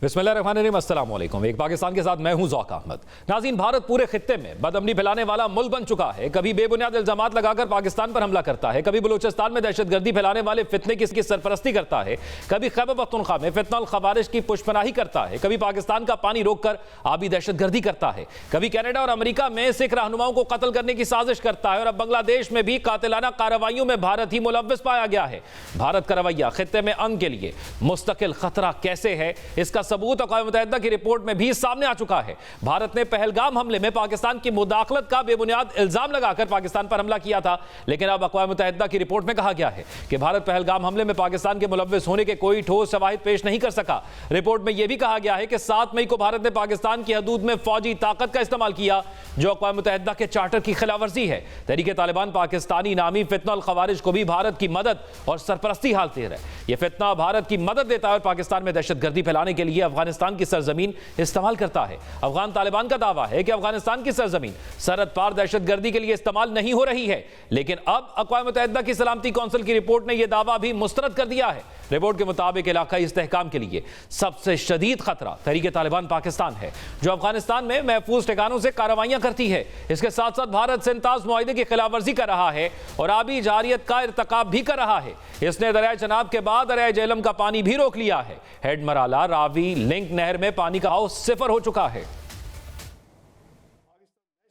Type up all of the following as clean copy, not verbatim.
बिस्मिल्लाहिर्रहमानिर्रहीम, अस्सलाम वालेकुम। एक पाकिस्तान के साथ मैं हूं ज़ौक अहमद। नाज़रीन, भारत पूरे खित्ते में बदअमनी फैलाने वाला मुल्क बन चुका है। कभी बेबुनियाद इल्जामात लगाकर पाकिस्तान पर हमला करता है, कभी बलूचिस्तान में दहशतगर्दी फैलाने वाले फितने की सरपरस्ती करता है, कभी खैबर पख्तूनख्वा में फितनल खवारिज की पुष्पनाही करता है, कभी पाकिस्तान का पानी रोककर आबी दहशतगर्दी करता है, कभी कनाडा और अमेरिका में सिख रहनुमाओं को कत्ल करने की साजिश करता है, और अब बांग्लादेश में भी कातिलाना कार्रवाइयों में भारत ही मुलव्विस पाया गया है। भारत का रवैया खित्ते में अमन के लिए मुस्तकिल खतरा कैसे है, इसका सबूत अक़वाम मुत्तहिदा की रिपोर्ट में भी सामने आ चुका है। भारत ने पहलगाम हमले में पाकिस्तान की मुदाखलत का बेबुनियाद इल्जाम लगाकर पाकिस्तान पर हमला किया था, लेकिन अब अक़वाम मुत्तहिदा की रिपोर्ट में कहा गया है कि भारत पहलगाम हमले में पाकिस्तान के मुलव्विस होने के कोई ठोस शवाहिद पेश नहीं कर सका। रिपोर्ट में यह भी कहा गया है कि 7 मई को भारत ने पाकिस्तान की हदूद में फौजी ताकत का इस्तेमाल किया, जो अक़वाम मुत्तहिदा के चार्टर की खिलाफवर्जी है। तहरीक तालिबान पाकिस्तानी नामी फितनल खवारिज को भी भारत की मदद और सरपरस्ती हालती है। यह फितना भारत की मदद देता है और पाकिस्तान में दहशतगर्दी फैलाने के लिए अफगानिस्तान की सरजमीन इस्तेमाल करता है। अफगान तालिबान का दावा है कि अफगानिस्तान की सरजमीन सरहद पार दहशतगर्दी के लिए इस्तेमाल नहीं हो रही है, लेकिन अब अक़वाम मुत्तहिदा की सलामती कौंसिल की रिपोर्ट ने यह दावा भी मुस्तरद कर दिया है। रिपोर्ट के मुताबिक इलाकाई इस्तेहकाम के लिए सबसे शदीद खतरा तहरीक तालिबान पाकिस्तान है, जो अफगानिस्तान में महफूज ठिकानों से कार्रवाइयां करती है। इसके साथ साथ भारत सिंताज मुआहिदे की खिलाफवर्जी कर रहा है और आबी जारियत का इर्तकाब भी कर रहा है। इसने दरिया चनाब के बाद दरिया जेहलम का पानी भी रोक लिया है। हेड मराला, रावी, लिंक नहर में पानी का बहाव 0 हो चुका है।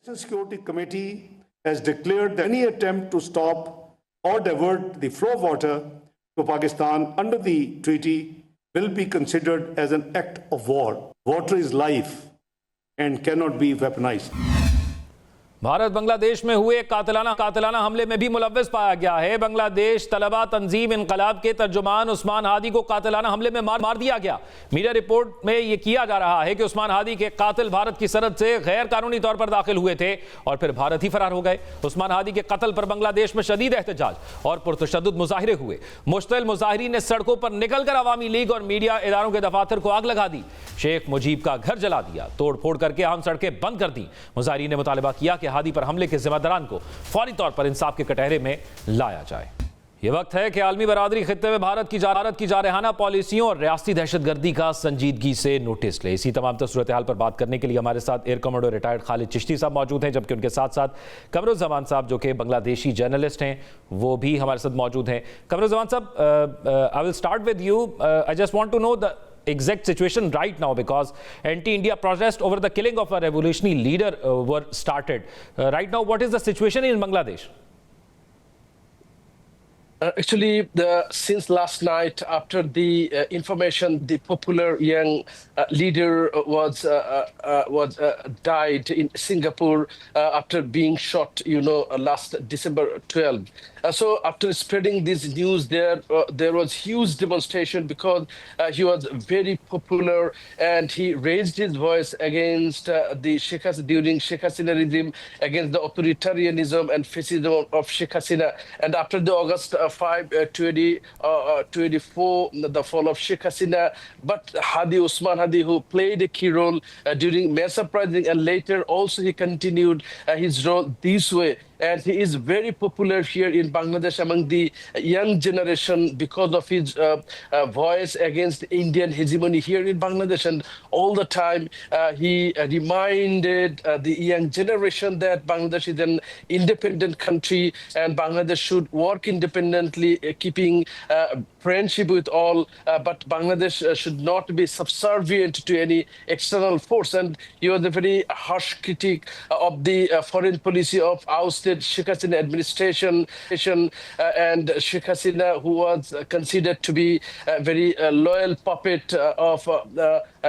National Security Committee has declared that any attempt to stop or divert the flow of water to Pakistan under the treaty will be considered as an act of war. Water is life and cannot be weaponized. Bharat Bangladesh में हुए कातिलाना हमले में भी मुलव्विस पाया गया है। बांग्लादेश तलबा तंजीम इनकलाब के तर्जुमान उस्मान हादी को कातिलाना हमले में मार दिया गया। मीडिया रिपोर्ट में यह किया जा रहा है कि उस्मान हादी के कातिल भारत की सरहद से गैर कानूनी तौर पर दाखिल हुए थे और फिर भारत ही फरार हो गए। उस्मान हादी के कत्ल पर बांग्लादेश में शदीद एहतजाज और पुरतशद्दुद मुजाहिरे हुए। मुश्तिल मुजाहिरीन ने सड़कों पर निकलकर अवामी लीग और मीडिया इदारों के दफातर को आग लगा दी। शेख मुजीब का घर जला दिया, तोड़ फोड़ करके आम सड़कें बंद कर दी। मुजाहिरीन ने मुतालबा किया कि हादी पर हमले के जिम्मेदारान को फौरी तौर पर इंसाफ के कटहरे में लाया जाए। यह वक्त है कि आलमी बरादरी खित्ते में भारत की जारहाना पॉलिसियों और रियासती दहशतगर्दी का संजीदगी से नोटिस ले। इसी तमाम सूरत हाल पर बात करने के लिए हमारे साथ air commander retired Khalid Chishti साहब मौजूद हैं, जबकि उनके साथ साथ कमरुज़्ज़मान साहब जो कि बांग्लादेशी जर्नलिस्ट हैं वो भी हमारे साथ मौजूद हैं। कमरुज़्ज़मान साहब, I will start with you. I just want to know the exact situation right now, because anti-India protests over the killing of a revolutionary leader were started. Right now, what is the situation in Bangladesh? Actually, since last night, after the information, the popular young leader was died in Singapore after being shot, last December 12. So after spreading this news, there was huge demonstration because he was very popular and he raised his voice against the Sheikh Hasina during Sheikh Hasina regime, against the authoritarianism and fascism of Sheikh Hasina. And after the August 5, 2024, the fall of Sheikh Hasina, but Usman Hadi, who played a key role during mass uprising, and later also he continued his role this way. And he is very popular here in Bangladesh among the young generation because of his voice against Indian hegemony here in Bangladesh. And all the time he reminded the young generation that Bangladesh is an independent country and Bangladesh should work independently, keeping friendship with all, but Bangladesh should not be subservient to any external force. And he was a very harsh critic of the foreign policy of ousted Sheikh Hasina administration, and Sheikh Hasina, who was considered to be a very loyal puppet of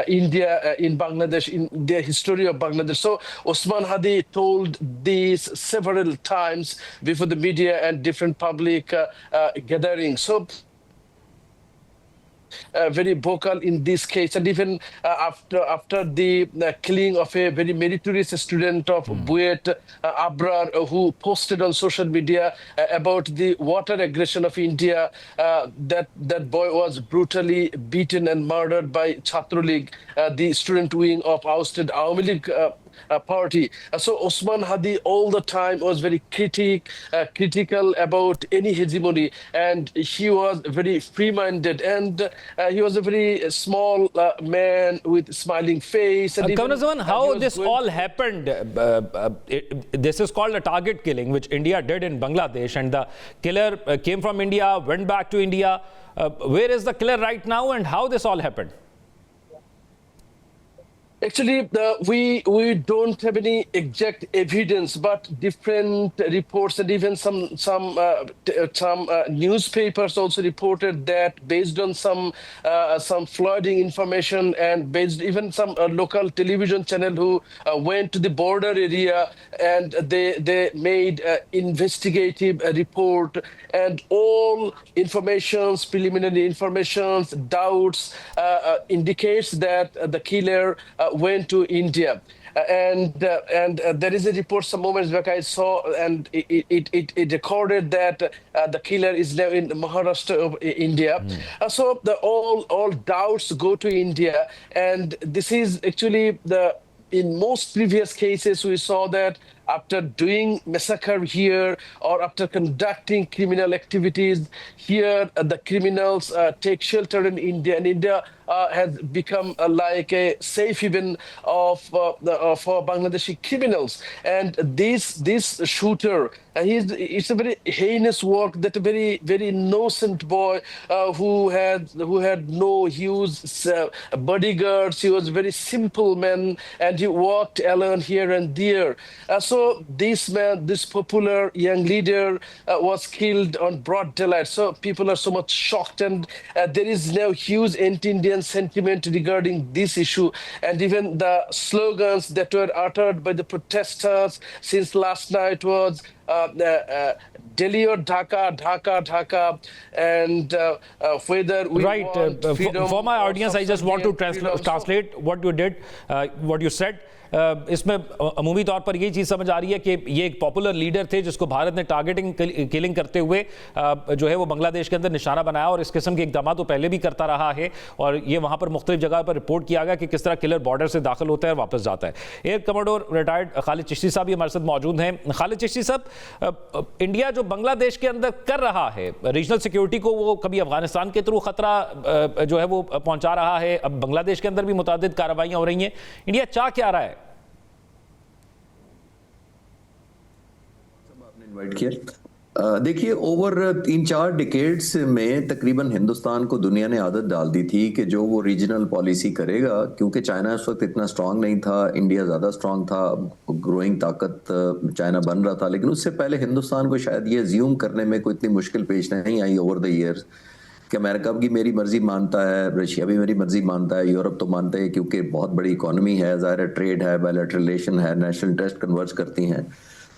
India in Bangladesh, in the history of Bangladesh. So Usman Hadi told this several times before the media and different public gatherings. So very vocal in this case, and even after the killing of a very meritorious student of Buet, Abrar, who posted on social media about the water aggression of India, that boy was brutally beaten and murdered by Chhatro League, the student wing of ousted Awami League party. So Osman Hadi all the time was very critical about any hegemony, and he was very free-minded, and he was a very small man with smiling face. And Governor even, Zaman, he how was this going- all happened? This is called a target killing, which India did in Bangladesh, and the killer came from India, went back to India. Where is the killer right now, and how this all happened? Actually, we don't have any exact evidence, but different reports and even some newspapers also reported that based on some flooding information and based even some local television channel who went to the border area and they made investigative report, and all informations, preliminary informations, doubts indicates that the killer went to India. And there is a report some moments back I saw, and it recorded that the killer is now in Maharashtra of India. So all doubts go to India, and this is actually in most previous cases we saw that after doing massacre here or after conducting criminal activities here, the criminals take shelter in India, and India has become like a safe haven for Bangladeshi criminals. And this shooter, it's a very heinous work that a very innocent boy who had no huge bodyguards. He was a very simple man, and he walked alone here and there. So this man, this popular young leader, was killed on broad daylight. So people are so much shocked, and there is now huge anti-Indian sentiment regarding this issue, and even the slogans that were uttered by the protesters since last night was Delhi or Dhaka, Dhaka, Dhaka, and whether we Right. want freedom For my or audience, I just want to freedom. translate what you did, what you said. इसमें अमूमी तौर पर ये चीज़ समझ आ रही है कि ये एक पॉपुलर लीडर थे जिसको भारत ने टारगेटिंग किलिंग करते हुए जो है वो बांग्लादेश के अंदर निशाना बनाया, और इस किस्म के इकदाम तो पहले भी करता रहा है, और ये वहाँ पर मुख्तलिफ जगह पर रिपोर्ट किया गया कि किस तरह किलर बॉर्डर से दाखिल होता है और वापस जाता है। Air commander retired Khalid Chishti साहब भी हमारे साथ मौजूद हैं। खालिद चिश्ती साहब, इंडिया जो बांग्लादेश के अंदर कर रहा है रीजनल सिक्योरिटी को, वो कभी अफगानिस्तान के थ्रू खतरा जो है वो पहुंचा रहा है, अब बांग्लादेश के अंदर भी मुतादिद कार्रवाइयाँ हो रही हैं, इंडिया चाह क्या रहा है? इन्वाइट किया। देखिए, ओवर 3-4 डिकेड्स में तकरीबन हिंदुस्तान को दुनिया ने आदत डाल दी थी कि जो वो रीजनल पॉलिसी करेगा, क्योंकि चाइना उस वक्त इतना स्ट्रांग नहीं था, इंडिया ज़्यादा स्ट्रांग था, ग्रोइंग ताकत चाइना बन रहा था, लेकिन उससे पहले हिंदुस्तान को शायद ये ज्यूम करने में कोई इतनी मुश्किल पेश नहीं आई ओवर द ईयर्स कि अमेरिका भी मेरी मर्जी मानता है, रशिया भी मेरी मर्जी मानता है, यूरोप तो मानता है क्योंकि बहुत बड़ी इकोनॉमी है, ज़ाहिर है ट्रेड है, बायलैटरल रिलेशन है, नेशनल इंटरेस्ट कन्वर्ज करती हैं।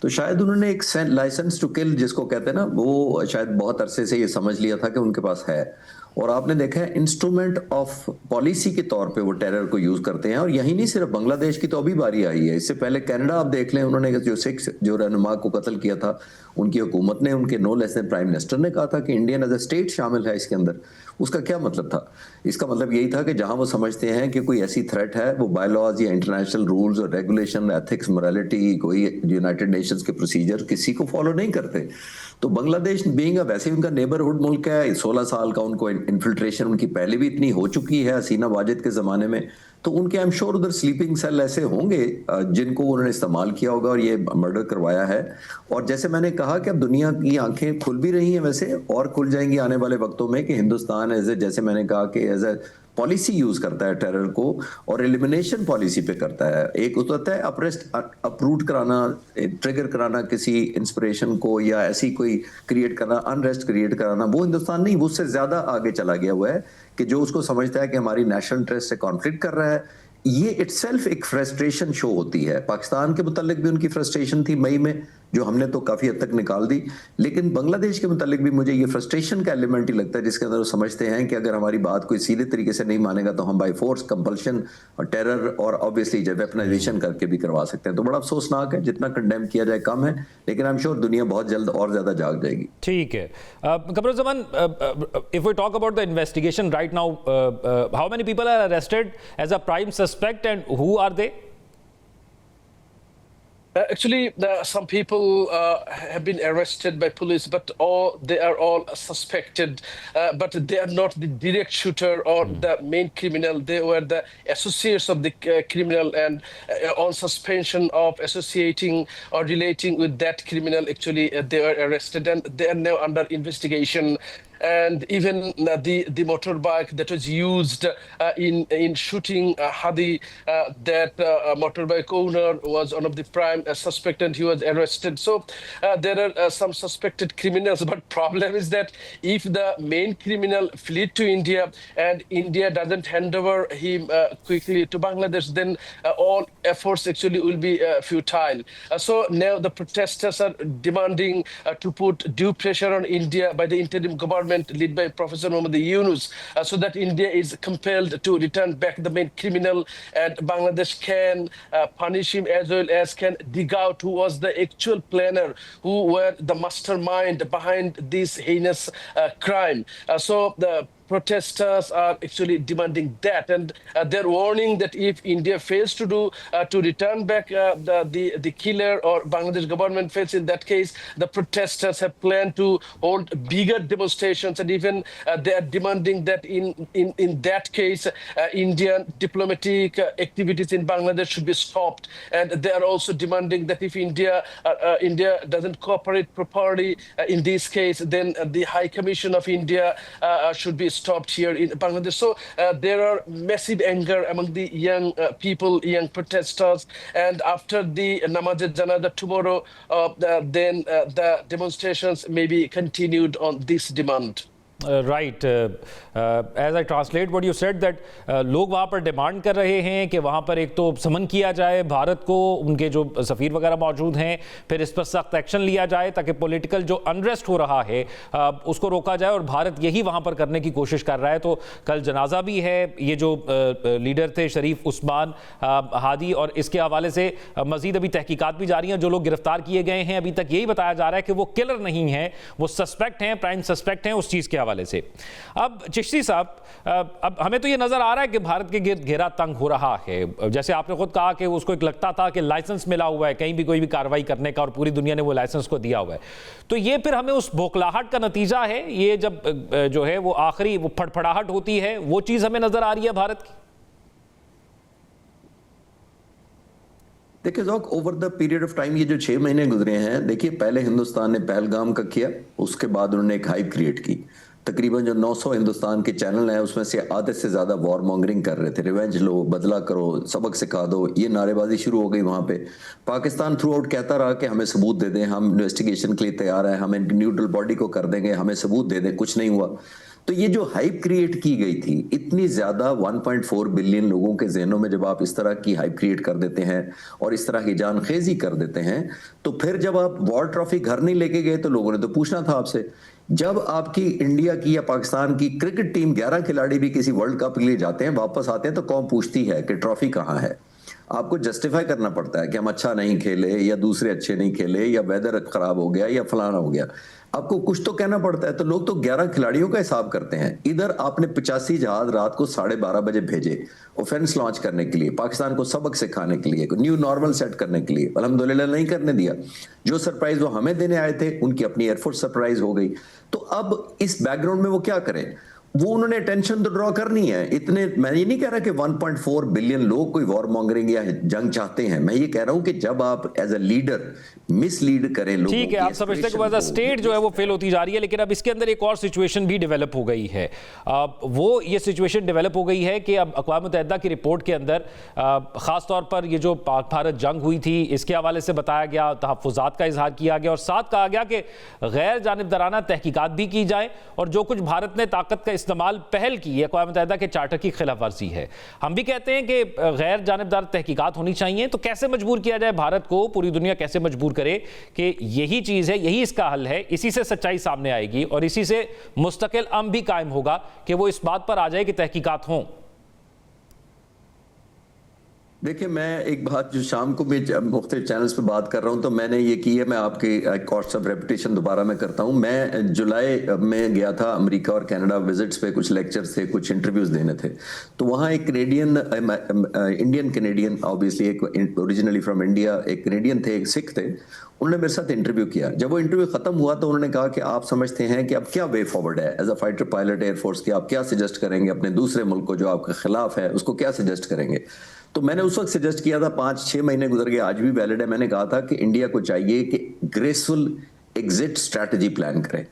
तो शायद उन्होंने एक लाइसेंस टू किल जिसको कहते हैं ना, वो शायद बहुत अरसे से ये समझ लिया था कि उनके पास है, और आपने देखा है इंस्ट्रूमेंट ऑफ पॉलिसी के तौर पे वो टेरर को यूज करते हैं। और यही नहीं, सिर्फ बांग्लादेश की तो अभी बारी आई है, इससे पहले कनाडा आप देख लें, उन्होंने जो 6 जो रहनुमा को कत्ल किया था, उनकी हुकूमत ने, उनके no less than prime minister ने कहा था कि इंडियन एज ए स्टेट शामिल है इसके अंदर। उसका क्या मतलब था? इसका मतलब यही था कि जहां वो समझते हैं कि कोई ऐसी थ्रेट है, वो बायलॉज या इंटरनेशनल रूल्स और रेगुलेशन, एथिक्स, मोरालिटी, कोई यूनाइटेड नेशंस के प्रोसीजर किसी को फॉलो नहीं करते। तो बांग्लादेश बीइंग वैसे उनका नेबरहुड मुल्क है, 16 साल का उनको इन्फिल्ट्रेशन उनकी पहले भी इतनी हो चुकी है हसीना वाजिद के ज़माने में, तो उनके आई एम श्योर उधर स्लीपिंग सेल ऐसे होंगे जिनको उन्होंने इस्तेमाल किया होगा और ये मर्डर करवाया है। और जैसे मैंने कहा कि अब दुनिया की आंखें खुल भी रही हैं वैसे, और खुल जाएंगी आने वाले वक्तों में, कि हिंदुस्तान जैसे मैंने कहा कि एज ए पॉलिसी यूज करता है टेरर को, और एलिमिनेशन पॉलिसी पे करता है। एक होता है अपरूट कराना, ट्रिगर कराना किसी इंस्पिरेशन को, या ऐसी कोई क्रिएट करना, अनरेस्ट क्रिएट कराना, वो हिंदुस्तान नहीं, वो उससे ज्यादा आगे चला गया हुआ है कि जो उसको समझता है कि हमारी नेशनल इंटरेस्ट से कॉन्फ्लिक्ट कर रहा है। ये इटसेल्फ एक फ्रस्ट्रेशन शो होती है। पाकिस्तान के मुतालिक भी उनकी फ्रस्ट्रेशन थी मई में, जो हमने तो काफी हद तक निकाल दी, लेकिन बांग्लादेश के मुतालिक भी मुझे ये फ्रस्ट्रेशन का एलिमेंट ही लगता है, जिसके अंदर वो समझते हैं कि अगर हमारी बात कोई सीधे तरीके से नहीं मानेगा तो हम बाय फोर्स, कंपल्शन और टेरर और ऑब्वियसली वेपनाइजेशन करके भी करवा सकते हैं। तो बड़ा अफसोसनाक है, जितना कंडेम किया जाए कम है, लेकिन आई एम श्योर दुनिया बहुत जल्द और ज्यादा जाग जाएगी। ठीक है। Kamruzzaman, if we talk about the investigation right now, how many people are arrested as a prime suspect and who are they? Actually, some people have been arrested by police, but they are all suspected. But they are not the direct shooter or the main criminal. They were the associates of the criminal, and on suspension of associating or relating with that criminal, actually, they were arrested and they are now under investigation. And even the motorbike that was used in shooting Hadi, that motorbike owner was one of the prime suspect, and he was arrested. So there are some suspected criminals, but problem is that if the main criminal fled to India and India doesn't hand over him quickly to Bangladesh, then all efforts actually will be futile. So now the protesters are demanding to put due pressure on India by the interim government led by Professor Mohammad Yunus, so that India is compelled to return back the main criminal, and Bangladesh can punish him as well as can dig out who was the actual planner, who were the mastermind behind this heinous crime. So the protesters are actually demanding that, and they're warning that if India fails to return back the killer, or Bangladesh government fails in that case, the protesters have planned to hold bigger demonstrations, and even they are demanding that in that case Indian diplomatic activities in Bangladesh should be stopped, and they are also demanding that if India doesn't cooperate properly in this case, then the High Commission of India should be stopped here in Bangladesh. So there are massive anger among the young people, young protesters, and after the Namaz-e-Janazah tomorrow, then the demonstrations may be continued on this demand. Right. As I translate what you said, that लोग वहाँ पर demand कर रहे हैं कि वहाँ पर एक तो समन किया जाए भारत को, उनके जो सफ़ीर वगैरह मौजूद हैं, फिर इस पर सख्त एक्शन लिया जाए ताकि पॉलिटिकल जो अनरेस्ट हो रहा है उसको रोका जाए, और भारत यही वहाँ पर करने की कोशिश कर रहा है। तो कल जनाजा भी है, ये जो लीडर थे शरीफ उस्मान हादी, और इसके हवाले से मज़ीद अभी तहकीकात भी जारी हैं। जो लोग गिरफ्तार किए गए हैं अभी तक यही बताया जा रहा है कि वो किलर नहीं हैं, वो सस्पेक्ट हैं, प्राइम सस्पेक्ट हैं उस चीज़ के हवाले से। अब चिश्ती साहब, अब हमें तो ये नजर आ रहा है कि भारत के घेरा तंग हो रहा है। जैसे आपने खुद कहा कि उसको एक लगता था कि लाइसेंस मिला हुआ है कहीं भी कोई भी कार्रवाई करने का, और पूरी दुनिया ने वो लाइसेंस को दिया हुआ है। तो ये फिर हमें उस बौखलाहट का नतीजा है, ये जब जो है वो आखिरी वो फड़फड़ाहट होती है, वो चीज हमें नजर आ रही है भारत की। देखिए Zauq, over the period of time ये जो 6 महीने गुजरे हैं, देखिए पहले हिंदुस्तान ने पहलगाम का किया, उसके बाद उन्होंने एक हाइप क्रिएट की। तकरीबन जो 900 हिंदुस्तान के चैनल हैं उसमें से आधे से ज़्यादा वॉर मॉन्गरिंग कर रहे थे, रिवेंज लो, बदला करो, सबक सिखा दो, ये नारेबाजी शुरू हो गई वहाँ पे। पाकिस्तान थ्रू आउट कहता रहा कि हमें सबूत दे दें, हम इन्वेस्टिगेशन के लिए तैयार हैं, हम न्यूट्रल बॉडी को कर देंगे, हमें सबूत दे दें, कुछ नहीं हुआ। तो ये जो हाइप क्रिएट की गई थी, इतनी ज्यादा 1.4 बिलियन लोगों के जहनों में जब आप इस तरह की हाइप क्रिएट कर देते हैं और इस तरह की जानखेजी कर देते हैं, तो फिर जब आप वॉर ट्रॉफी घर नहीं लेके गए तो लोगों ने तो पूछना था आपसे। जब आपकी इंडिया की या पाकिस्तान की क्रिकेट टीम 11 खिलाड़ी भी किसी वर्ल्ड कप के लिए जाते हैं, वापस आते हैं, तो कौन पूछती है कि ट्रॉफी कहाँ है? आपको जस्टिफाई करना पड़ता है कि हम अच्छा नहीं खेले, या दूसरे अच्छे नहीं खेले, या वेदर खराब हो गया, या फलाना हो गया। आपको कुछ तो कहना पड़ता है। तो लोग तो 11 खिलाड़ियों का हिसाब करते हैं। इधर आपने 85 जहाज रात को 12:30 बजे भेजे ऑफेंस लॉन्च करने के लिए, पाकिस्तान को सबक सिखाने के लिए, न्यू नॉर्मल सेट करने के लिए। अल्हम्दुलिल्लाह नहीं करने दिया। जो सरप्राइज वो हमें देने आए थे, उनकी अपनी एयरफोर्स सरप्राइज हो गई। तो अब इस बैकग्राउंड में वो क्या करें? वो उन्होंने अटेंशन तो ड्रॉ करनी है। इतने, मैं ये नहीं कह रहा कि 1.4 बिलियन लोग कोई वॉर मॉन्गरिंग या जंग चाहते हैं। मैं ये कह रहा हूं कि जब आप एज अ लीडर मिसलीड करें लोगों, ठीक है, आप समझते हैं कि स्टेट जो है वो फेल होती जा रही है, लेकिन अब इसके अंदर एक और सिचुएशन भी डेवलप हो गई है। वो ये सिचुएशन डेवलप हो गई है कि अब अक़वाम मुत्तहिदा की रिपोर्ट के अंदर ख़ास तौर पर ये जो पाक भारत जंग हुई थी इसके हवाले से बताया गया, तहफ़्फ़ुज़ात का इजहार किया गया, और साथ कहा गया कि गैर जानिबदाराना तहकीकात भी की जाए, और जो कुछ भारत ने ताकत का इस्तेमाल पहल की है अक़वाम मुत्तहिदा के चार्टर की खिलाफ वर्जी है। हम भी कहते हैं कि गैर जानिबदार तहकीकात होनी चाहिए। तो कैसे मजबूर किया जाए भारत को, पूरी दुनिया कैसे मजबूर करे कि यही चीज़ है, यही इसका हल है, इसी से सच्चाई सामने आएगी और इसी से मुस्तकिल अमन भी कायम होगा कि वो इस बात पर आ जाए कि तहकीकात हों। देखिए, मैं एक बात जो शाम को भी मुख्तलिफ चैनल्स पे बात कर रहा हूँ, तो मैंने ये की है, मैं आपकी कॉस्ट ऑफ रेपुटेशन दोबारा मैं करता हूँ। मैं जुलाई में गया था अमेरिका और कनाडा विजिट्स पे, कुछ लेक्चर्स थे, कुछ इंटरव्यूज देने थे। तो वहाँ एक कनेडियन, इंडियन कनेडियन, ऑब्वियसली एक ओरिजिनली फ्रॉम इंडिया, एक कनेडियन थे, एक सिख थे, उन्होंने मेरे साथ इंटरव्यू किया। जब वो इंटरव्यू खत्म हुआ तो उन्होंने कहा कि आप समझते हैं कि अब क्या वे फॉरवर्ड है as a fighter pilot air force की, आप क्या सजेस्ट करेंगे अपने दूसरे मुल्क को जो आपके खिलाफ है, उसको क्या सजेस्ट करेंगे? तो मैंने उस वक्त सजेस्ट किया था, 5-6 महीने गुजर गए, आज भी वैलिड है। मैंने कहा था कि इंडिया को चाहिए कि ग्रेसफुल एग्जिट स्ट्रैटेजी प्लान करें।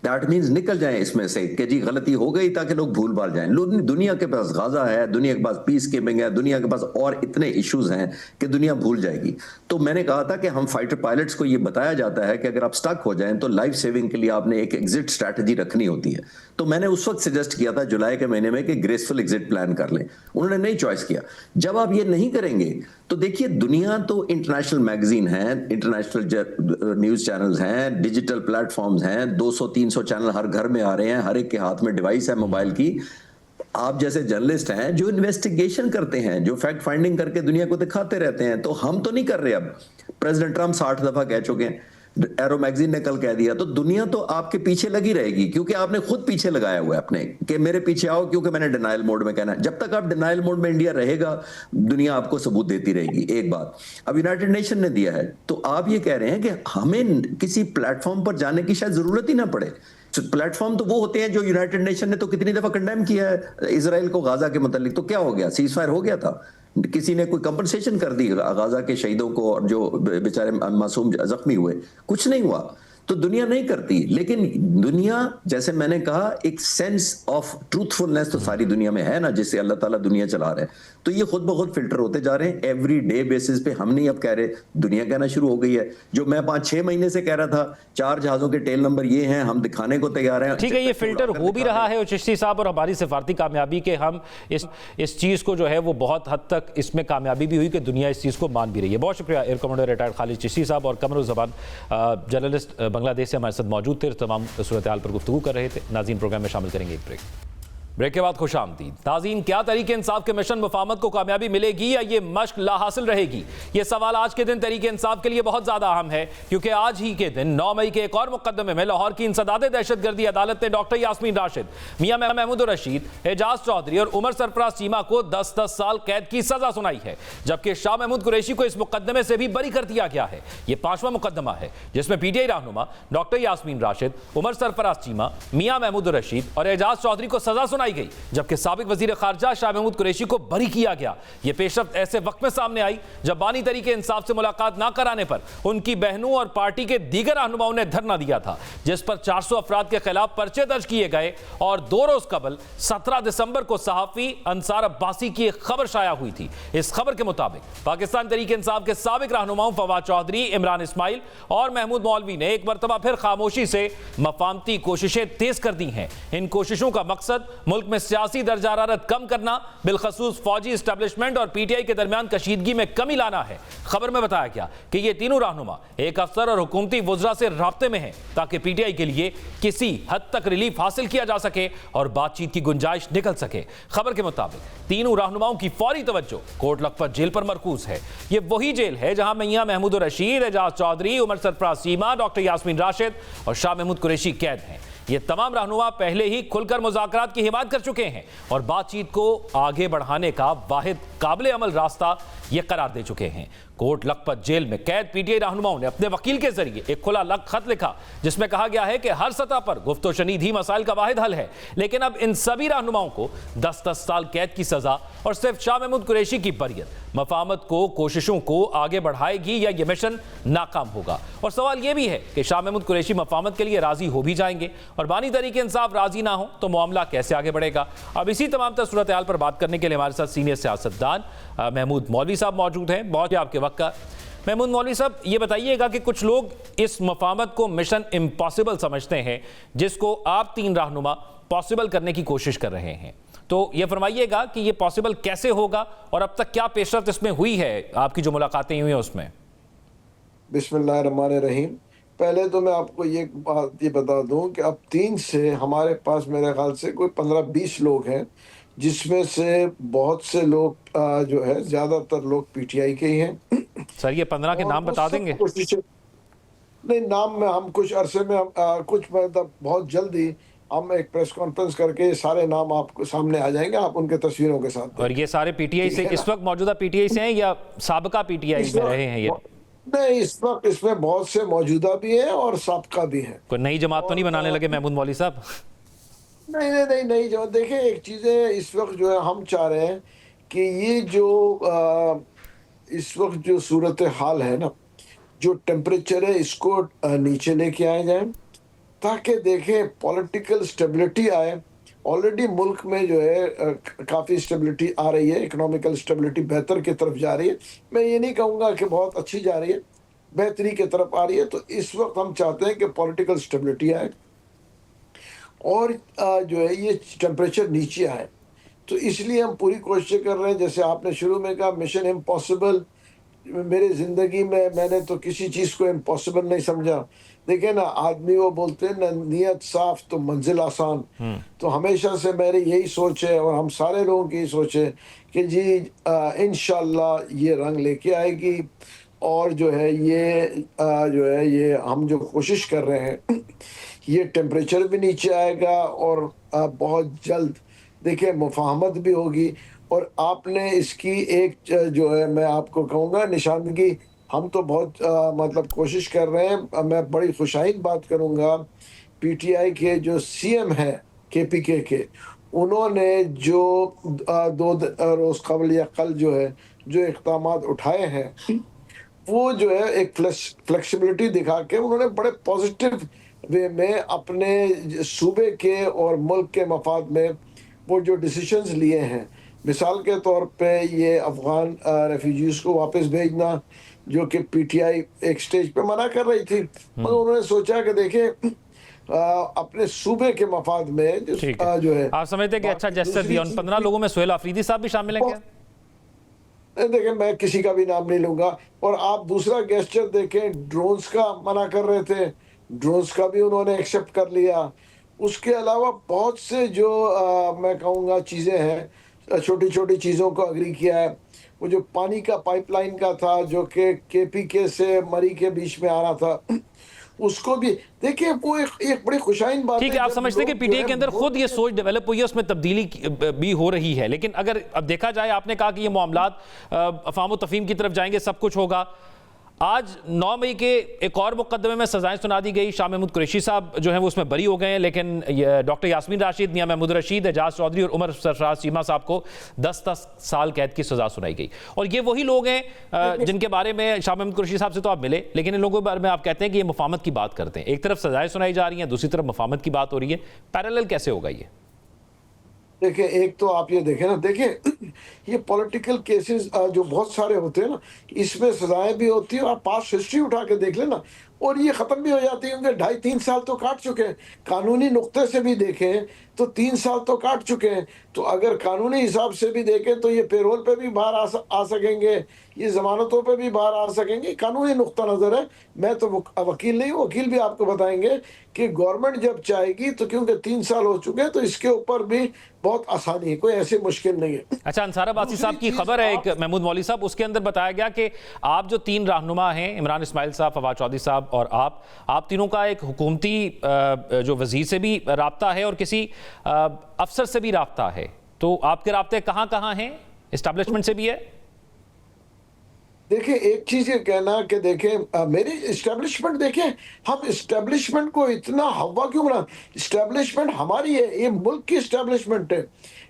दैट मीन्स निकल जाएं इसमें से कि जी गलती हो गई, ताकि लोग भूल भाल जाएं। दुनिया के पास गाजा है, दुनिया के पास पीस कीपिंग है, दुनिया के पास और इतने इश्यूज हैं कि दुनिया भूल जाएगी। तो मैंने कहा था कि हम फाइटर पायलट्स को ये बताया जाता है कि अगर आप स्टक हो जाएं तो लाइफ सेविंग के लिए आपने एक एग्जिट स्ट्रैटेजी रखनी होती है। तो मैंने उस वक्त सजेस्ट किया था जुलाई के महीने में कि ग्रेसफुल एग्जिट प्लान कर लें। उन्होंने नहीं चॉइस किया। जब आप ये नहीं करेंगे तो देखिए, दुनिया तो इंटरनेशनल मैगजीन है, इंटरनेशनल न्यूज चैनल्स हैं, डिजिटल प्लेटफॉर्म्स हैं, 200-300 चैनल हर घर में आ रहे हैं, हर एक के हाथ में डिवाइस है मोबाइल की। आप जैसे जर्नलिस्ट हैं जो इन्वेस्टिगेशन करते हैं, जो फैक्ट फाइंडिंग करके दुनिया को दिखाते रहते हैं, तो हम तो नहीं कर रहे। अब प्रेसिडेंट ट्रंप 60 दफा कह चुके हैं, एरो मैगजीन ने कल कह दिया, तो दुनिया तो आपके पीछे लगी रहेगी, क्योंकि आपने खुद पीछे लगाया हुआ है अपने कि मेरे पीछे आओ, क्योंकि मैंने डिनाइल मोड में कहना है। जब तक आप डिनाइल मोड में इंडिया रहेगा, दुनिया आपको सबूत देती रहेगी। एक बात अब यूनाइटेड नेशन ने दिया है, तो आप ये कह रहे हैं कि हमें किसी प्लेटफॉर्म पर जाने की शायद जरूरत ही ना पड़े। प्लेटफॉर्म तो वो होते हैं जो यूनाइटेड नेशन ने तो कितनी दफा कंडेम किया है इजराइल को गाजा के मुतालिक। तो क्या हो गया? सीज फायर हो गया था? किसी ने कोई कंपनसेशन कर दी गाजा के शहीदों को और जो बेचारे मासूम जख्मी हुए? कुछ नहीं हुआ। तो दुनिया नहीं करती। लेकिन दुनिया, जैसे मैंने कहा, एक सेंस ऑफ ट्रूथफुलनेस तो सारी दुनिया में है ना, जिससे अल्लाह ताला दुनिया चला रहे हैं। तो ये खुद ब खुद फिल्टर होते जा रहे हैं एवरी डे बेसिस पे। हम नहीं अब कह रहे, दुनिया कहना शुरू हो गई है। जो मैं 5-6 महीने से कह रहा था, 4 जहाजों के टेल नंबर ये हैं, हम दिखाने को तैयार हैं। ठीक है, ये फिल्टर हो भी रहा है और चिश्ती साहब, और हमारी सिफारती कामयाबी के हम इस चीज़ को जो है वो बहुत हद तक इसमें कामयाबी भी हुई कि दुनिया इस चीज़ को मान भी रही है। बहुत शुक्रिया air commander retired Khalid Chishti साहब और कमरुज़्ज़मान जर्नलिस्ट बांग्लादेश से हमारे साथ मौजूद थे, तमाम सूरत हाल पर गुफ्तगू कर रहे थे। नाज़रीन, प्रोग्राम में शामिल करेंगे एक ब्रेक के बाद खुशामदीद। नाज़रीन, क्या तरीके इंसाफ के मिशन मुफाहमत को कामयाबी मिलेगी या ये मश्क ला हासिल रहेगी? ये सवाल आज के दिन तरीके इंसाफ के लिए बहुत ज़्यादा अहम है, क्योंकि आज ही के दिन 9 मई के एक और मुकदमे में लाहौर की इंसदाद दहशतगर्दी अदालत ने डॉक्टर यास्मीन राशिद, मियां महमूद रशीद, एजाज चौधरी और उमर सरफराज चीमा को 10-10 साल कैद की सजा सुनाई है, जबकि शाह महमूद कुरैशी को इस मुकदमे से भी बरी कर दिया गया है। यह 5वां मुकदमा है जिसमें पीटीआई रहनुमा डॉक्टर यास्मीन राशिद, उमर सरफराज चीमा, मियां महमूद रशीद और एजाज चौधरी को सजा सुनाई गई, जबकि साबिक वजीर खारजा शाह महमूद कुरैशी को बरी किया गया। यह पेशरफ्त ऐसे वक्त में सामने आई जब बानी तरीके इंसाफ से मुलाकात ना कराने पर उनकी बहनों और पार्टी के दीगर रहनुमाओं ने धरना दिया था, जिस पर 400 अफराद के खिलाफ पर्चे दर्ज किए गए। और 2 रोज कबल 17 दिसंबर को सहाफी अंसार अब्बासी की एक खबर शाया हुई थी। इस खबर के मुताबिक पाकिस्तान तरीके इंसाफ के साबिक रहनुमाओं फवाद चौधरी, इमरान इस्माइल और महमूद मौलवी ने एक मरतबा फिर खामोशी से मफाहमती कोशिशें तेज कर दी हैं। इन कोशिशों का मकसद मुल्क में सियासी दर्जा हरारत कम करना, बिलखसूस फौजी इस्टेब्लिशमेंट और पीटीआई के दरमियान कशीदगी में कमी लाना है। खबर में बताया गया कि ये तीनों रहनुमा एक अफसर और हुकूमती वुज़रा से राब्ते में हैं, ताकि पीटीआई के लिए किसी हद तक रिलीफ हासिल किया जा सके और बातचीत की गुंजाइश निकल सके। खबर के मुताबिक तीनों रहनुमाओं की फौरी तवज्जो कोट लखपत जेल पर मरकूज है। ये वही जेल है जहां मियां महमूद रशीद, एजाज चौधरी, उमर सरफराज चीमा, डॉक्टर यास्मीन राशिद और शाह महमूद कुरैशी कैद हैं। ये तमाम रहनुमा पहले ही खुलकर मुज़ाकरात की हिमायत कर चुके हैं और बातचीत को आगे बढ़ाने का वाहिद काबिल अमल रास्ता ये करार दे चुके हैं। कोट लखपत जेल में कैद पीटीआई रहनुमाओं ने अपने वकील के जरिए एक खुला लग खत लिखा, जिसमें कहा गया है कि हर सतह पर गुफ्तो शनीद ही मसाइल का वाहिद हल है। लेकिन अब इन सभी रहनुमाओं को 10-10 साल कैद की सजा और सिर्फ शाह महमूद कुरैशी की बरियत मफाहमत को कोशिशों को आगे बढ़ाएगी या यह मिशन नाकाम होगा। और सवाल यह भी है कि शाह महमूद कुरैशी मफाहमत के लिए राजी हो भी जाएंगे और बानी तरीके इंसाफ राजी ना हो तो मामला कैसे आगे बढ़ेगा। अब इसी तमाम सूरत हाल पर बात करने के लिए हमारे साथ सीनियर सियासतदान महमूद मौलवी साहब मौजूद हैं। बहुत आपके वक्त का। महमूद मौलवी साहब, ये बताइएगा कि कुछ लोग इस मफाहमत को मिशन इम्पॉसिबल समझते हैं, जिसको आप 3 रहनुमा पॉसिबल करने की कोशिश कर रहे हैं, तो ये फरमाइएगा कि ये पॉसिबल कैसे होगा और अब तक क्या पेशरफ्त इसमें हुई है, आपकी जो मुलाकातें हुई हैं उसमें। बिस्मिल्लाहिर्रहमानिर्रहीम। पहले तो मैं आपको ये बात ये बता दूं कि अब 3 से हमारे पास मेरे ख्याल से कोई 15-20 लोग हैं, जिसमें से बहुत से लोग जो है ज़्यादातर लोग पीटीआई के ही हैं। सर ये 15 के और नाम वो बता सब देंगे? कोशिशें नहीं, नाम में हम कुछ अरसे में कुछ मतलब बहुत जल्दी हम एक प्रेस कॉन्फ्रेंस करके ये सारे नाम आपको सामने आ जाएंगे, आप उनके तस्वीरों के साथ और ये सारे पीटीआई से ठीक है इस वक्त मौजूदा पीटीआई से हैं या साबका पीटीआई इस में वक्त रहे हैं ये? नहीं, इस वक्त इसमें बहुत से मौजूदा भी हैं और साबका भी हैं। कोई नई जमात तो नहीं बनाने लगे महमूद मौलवी साहब? नहीं नहीं नहीं नहीं, जो देखिए एक चीज़ है, इस वक्त जो है हम चाह रहे हैं कि ये जो इस वक्त जो सूरत हाल है ना, जो टेम्परेचर है इसको नीचे लेके आए जाए, ताकि देखें पॉलिटिकल स्टेबिलिटी आए। ऑलरेडी मुल्क में जो है काफ़ी स्टेबिलिटी आ रही है, इकोनॉमिकल स्टेबिलिटी बेहतर की तरफ जा रही है। मैं ये नहीं कहूँगा कि बहुत अच्छी जा रही है, बेहतरी की तरफ आ रही है। तो इस वक्त हम चाहते हैं कि पॉलिटिकल स्टेबिलिटी आए और जो है ये टेम्परेचर नीचे आए। तो इसलिए हम पूरी कोशिश कर रहे हैं। जैसे आपने शुरू में कहा मिशन इम्पॉसिबल, मेरी ज़िंदगी में मैंने तो किसी चीज़ को इम्पॉसिबल नहीं समझा। देखिए ना, आदमी वो बोलते हैं ना, नीयत साफ तो मंजिल आसान। तो हमेशा से मेरी यही सोच है और हम सारे लोगों की सोच है कि जी इंशाल्लाह ये रंग लेके आएगी। और जो है ये जो है ये हम जो कोशिश कर रहे हैं ये टेम्परेचर भी नीचे आएगा और बहुत जल्द देखिए मुफाहमत भी होगी। और आपने इसकी एक जो है मैं आपको कहूँगा निशानदगी, हम तो बहुत मतलब कोशिश कर रहे हैं। मैं बड़ी खुशाइन बात करूँगा, पीटीआई के जो सीएम हैं केपीके के, उन्होंने जो 2 रोज़ कबल या कल जो है जो इक़दामात उठाए हैं, वो जो है एक फ्लेक्सिबिलिटी दिखा के उन्होंने बड़े पॉजिटिव वे में अपने सूबे के और मुल्क के मफाद में वो जो डिसीशंस लिए हैं। मिसाल के तौर पे ये अफ़गान रेफ्यूजीज़ को वापस भेजना, जो कि पीटीआई एक स्टेज पे मना कर रही थी, मगर उन्होंने सोचा कि देखिए अपने सूबे के मफाद में जो है आप समझते हैं कि अच्छा जेस्चर दिया। उन 15 लोगों में सुहेल आफरीदी साहब भी शामिल हैं क्या? देखिए मैं किसी का भी नाम नहीं लूंगा। और आप दूसरा गेस्चर देखें, ड्रोन्स का मना कर रहे थे, ड्रोन्स का भी उन्होंने एक्सेप्ट कर लिया। उसके अलावा बहुत से जो मैं कहूँगा चीज़ें हैं, छोटी छोटी चीज़ों को अग्री किया है। वो जो पानी का पाइपलाइन का था जो कि केपीके से मरी के बीच में आ रहा था, उसको भी देखिए वो एक बड़ी खुशाइन बात है। ठीक है, आप समझते हैं कि पीटीआई के अंदर खुद ये सोच डेवलप हुई है, उसमें तब्दीली भी हो रही है। लेकिन अगर अब देखा जाए, आपने कहा कि ये मामलात अफ़ाम तफ़हीम की तरफ जाएंगे, सब कुछ होगा। आज 9 मई के एक और मुकदमे में सजाएं सुना दी गई। शाह महमूद कुरैशी साहब जो हैं वो उसमें बरी हो गए हैं, लेकिन डॉक्टर यास्मीन राशिद, मियां महमूद रशीद, एजाज चौधरी और उमर सरफराज चीमा साहब को 10-10 साल कैद की सजा सुनाई गई। और ये वही लोग हैं जिनके बारे में शाह महमूद कुरैशी साहब से तो आप मिले, लेकिन इन लोगों के बारे में आप कहते हैं कि ये मुफाहमत की बात करते हैं। एक तरफ सजाएं सुनाई जा रही हैं, दूसरी तरफ मुफाहमत की बात हो रही है। पैरेलल कैसे होगा ये? देखिए एक तो आप ये देखें ना, देखिए ये पॉलिटिकल केसेस जो बहुत सारे होते हैं ना, इसमें सजाएं भी होती हैं। आप पास्ट हिस्ट्री उठा के देख लेना और ये ख़त्म भी हो जाती है, क्योंकि 2.5-3 साल तो काट चुके हैं। कानूनी नुक्ते से भी देखें तो 3 साल तो काट चुके हैं। तो अगर कानूनी हिसाब से भी देखें तो ये पेरोल पे भी बाहर आ सकेंगे, ये ज़मानतों पे भी बाहर आ सकेंगे। कानूनी नुक्ता नज़र है। मैं तो वकील नहीं हूँ, वकील भी आपको बताएंगे कि गवर्नमेंट जब चाहेगी तो, क्योंकि 3 साल हो चुके हैं, तो इसके ऊपर भी बहुत आसानी है, कोई ऐसी मुश्किल नहीं है। अच्छा, अंसार अब्बासी साहब की खबर है एक, महमूद मौलवी साहब, उसके अंदर बताया गया कि आप जो 3 रहनुमा हैं, इमरान इस्माइल साहब, फवाद चौधरी साहब और आप तीनों का एक हुकूमती जो वजीर से भी राब्ता है और किसी अफसर से भी राब्ता है। तो आपके राब्ते कहाँ कहाँ हैं? एस्टैब्लिशमेंट से भी है? देखिए एक चीज ये कहना कि देखें मेरी इस्टेब्लिशमेंट, देखें हम इस्टेब्लिशमेंट को इतना हवा क्यों बना। इस्टेब्लिशमेंट हमारी है, ये मुल्क की इस्टेब्लिशमेंट है,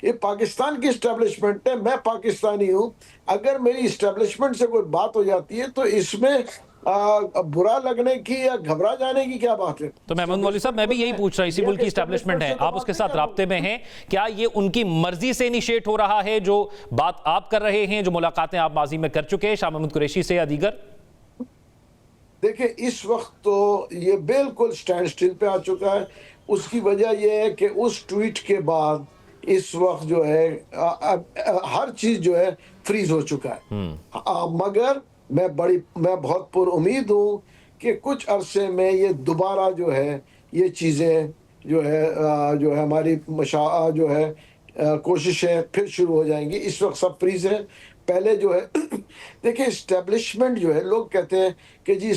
ये पाकिस्तान की इस्टेब्लिशमेंट है। मैं पाकिस्तानी हूँ। अगर मेरी इस्टेब्लिशमेंट से कोई बात हो जाती है तो इसमें बुरा लगने की या घबरा जाने की क्या बात है? तो महमूद मौलवी साहब, मैं भी यही पूछ रहा हूँ, इसी मुल्क की इस्टेब्लिशमेंट है, आप उसके साथ राब्ते में हैं, क्या ये उनकी मर्जी से इनिशिएट हो रहा है जो बात आप कर रहे हैं, जो मुलाकातें आप माजी में कर चुके हैं शाह महमूद कुरैशी से या दीगर? देखिए इस वक्त तो ये बिल्कुल स्टैंड स्टिल पे आ चुका है। उसकी वजह यह है कि उस ट्वीट के बाद इस वक्त जो है हर चीज जो है फ्रीज हो चुका है। मगर मैं बहुत पुर उम्मीद हूँ कि कुछ अरसे में ये दोबारा जो है ये चीज़ें जो है हमारी जो है कोशिशें फिर शुरू हो जाएंगी। इस वक्त सब फ्रीज है। पहले जो है देखिए इस्टेब्लिशमेंट जो है, लोग कहते हैं कि जी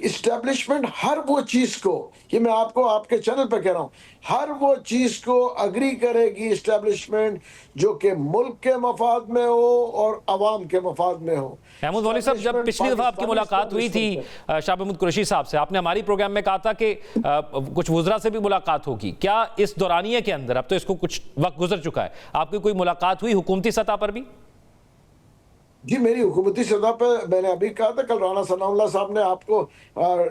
इस्टेब्लिशमेंट हर वो चीज को, ये मैं आपको आपके चैनल पे कह रहा हूं, हर वो चीज को अग्री करेगी इस्टेब्लिशमेंट जो कि मुल्क के मफाद में हो और अवाम के मफाद में हो। महमूद मौलवी साहब, जब पिछली दफा आपकी मुलाकात हुई थी शाह महमूद कुरैशी साहब से, आपने हमारी प्रोग्राम में कहा था कि कुछ वुज़रा से भी मुलाकात होगी। क्या इस दौरानिये के अंदर, अब तो इसको कुछ वक्त गुजर चुका है, आपकी कोई मुलाकात हुई हुकूमती सतह पर भी? जी, मेरी हुकूमती सतह पे मैंने अभी कहा था, कल राना सनाउल्लाह साहब ने आपको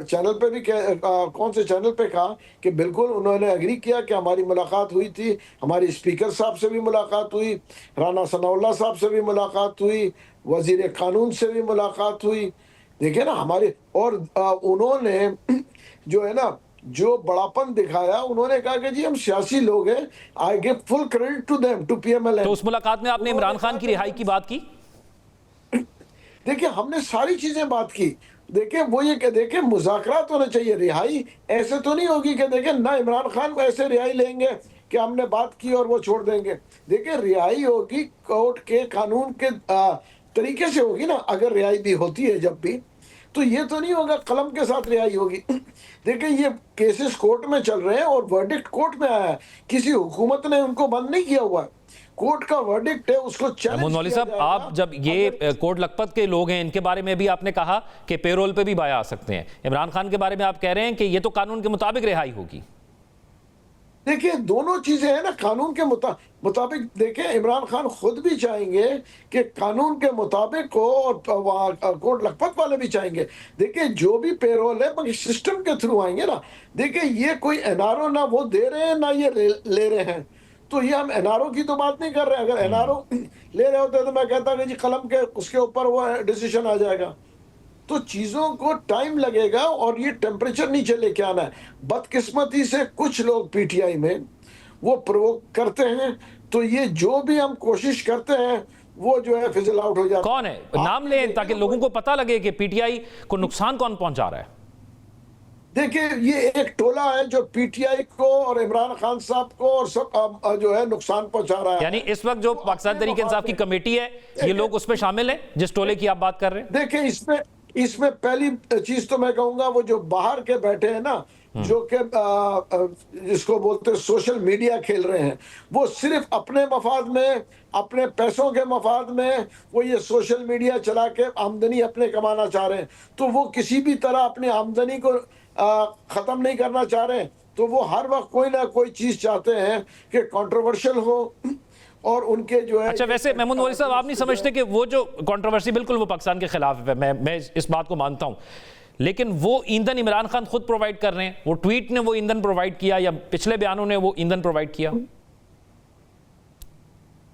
चैनल पे भी कौन से चैनल पे कहा कि बिल्कुल उन्होंने एग्री किया कि हमारी मुलाकात हुई थी। हमारी स्पीकर साहब से भी मुलाकात हुई, राना सनाउल्लाह साहब से भी मुलाकात हुई, वजीर कानून से भी मुलाकात हुई। देखिए ना हमारे, और उन्होंने जो है ना जो बड़ापन दिखाया, उन्होंने कहा कि जी हम सियासी लोग हैं, I give full credit to them, to PML. तो उस मुलाकात में आपने इमरान खान की रिहाई की बात की? देखिए हमने सारी चीजें बात की। देखिए वो ये कि देखिए मुज़ाकरात होने चाहिए, रिहाई ऐसे तो नहीं होगी कि देखिए ना इमरान खान को ऐसे रिहाई लेंगे कि हमने बात की और वो छोड़ देंगे। देखिए रिहाई होगी कोर्ट के कानून के तरीके से होगी ना, अगर रिहाई भी होती है जब भी, तो ये तो नहीं होगा कलम के साथ रिहाई होगी। देखिए ये केसेस कोर्ट में चल रहे हैं और वर्डिक्ट कोर्ट में आया है, किसी हुकूमत ने उनको बंद नहीं किया हुआ है। कोर्ट का वर्डिक्ट है, उसको महमूद मौलवी साहब, आप जब ये कोर्ट लखपत के लोग हैं, इनके बारे में भी आपने कहा कि पेरोल पे भी बाया आ सकते हैं। इमरान खान के बारे में आप कह रहे हैं कि ये तो कानून के मुताबिक रिहाई होगी। देखिए दोनों चीजें हैं ना, कानून के मुताबिक। देखिए इमरान खान खुद भी चाहेंगे कि कानून के मुताबिक हो और कोर्ट लखपत वाले भी चाहेंगे। देखिए जो भी पेरोल है मगर सिस्टम के थ्रू आएंगे ना। देखिए ये कोई एनआरओ ना वो दे रहे हैं ना ये ले रहे हैं, तो ये हम एनआरओ की तो बात नहीं कर रहे। अगर एनआरओ ले रहे होते तो मैं कहता कि जी कलम के उसके ऊपर वो डिसीजन आ जाएगा। तो चीजों को टाइम लगेगा और ये टेम्परेचर नीचे लेके आना है। बदकिस्मती से कुछ लोग पीटीआई में वो प्रोवोक करते हैं, तो ये जो भी हम कोशिश करते हैं वो जो है फिजल आउट हो जाता है। कौन है, नाम लें ताकि लोगों को पता लगे कि पीटीआई को नुकसान कौन पहुंचा रहा है। देखिए ये एक टोला है जो पीटीआई को और इमरान खान साहब को और सब जो है नुकसान पहुंचा रहा है। यानी इस वक्त जो पाकिस्तान तहरीक इंसाफ की कमेटी है, ये लोग उसमें शामिल हैं जिस टोले की आप बात कर रहे हैं? देखिए इसमें पहली चीज तो मैं कहूंगा वो जो बाहर के बैठे हैं ना, जो कि जिसको बोलते हैं सोशल मीडिया खेल रहे हैं, वो सिर्फ अपने मफाद में, अपने पैसों के मफाद में वो ये सोशल मीडिया चला के आमदनी अपने कमाना चाह रहे हैं। तो वो किसी भी तरह अपनी आमदनी को खत्म नहीं करना चाह रहे हैं। तो वो हर वक्त कोई ना कोई चीज चाहते हैं कि कंट्रोवर्शियल हो और उनके जो है। अच्छा, वैसे महमूद मौलवी साहब, आप नहीं समझते कि वो जो कंट्रोवर्सी, बिल्कुल वो पाकिस्तान के खिलाफ है, मैं इस बात को मानता हूं, लेकिन वो ईंधन इमरान खान खुद प्रोवाइड कर रहे हैं। वो ट्वीट ने वो ईंधन प्रोवाइड किया या पिछले बयानों ने वो ईंधन प्रोवाइड किया?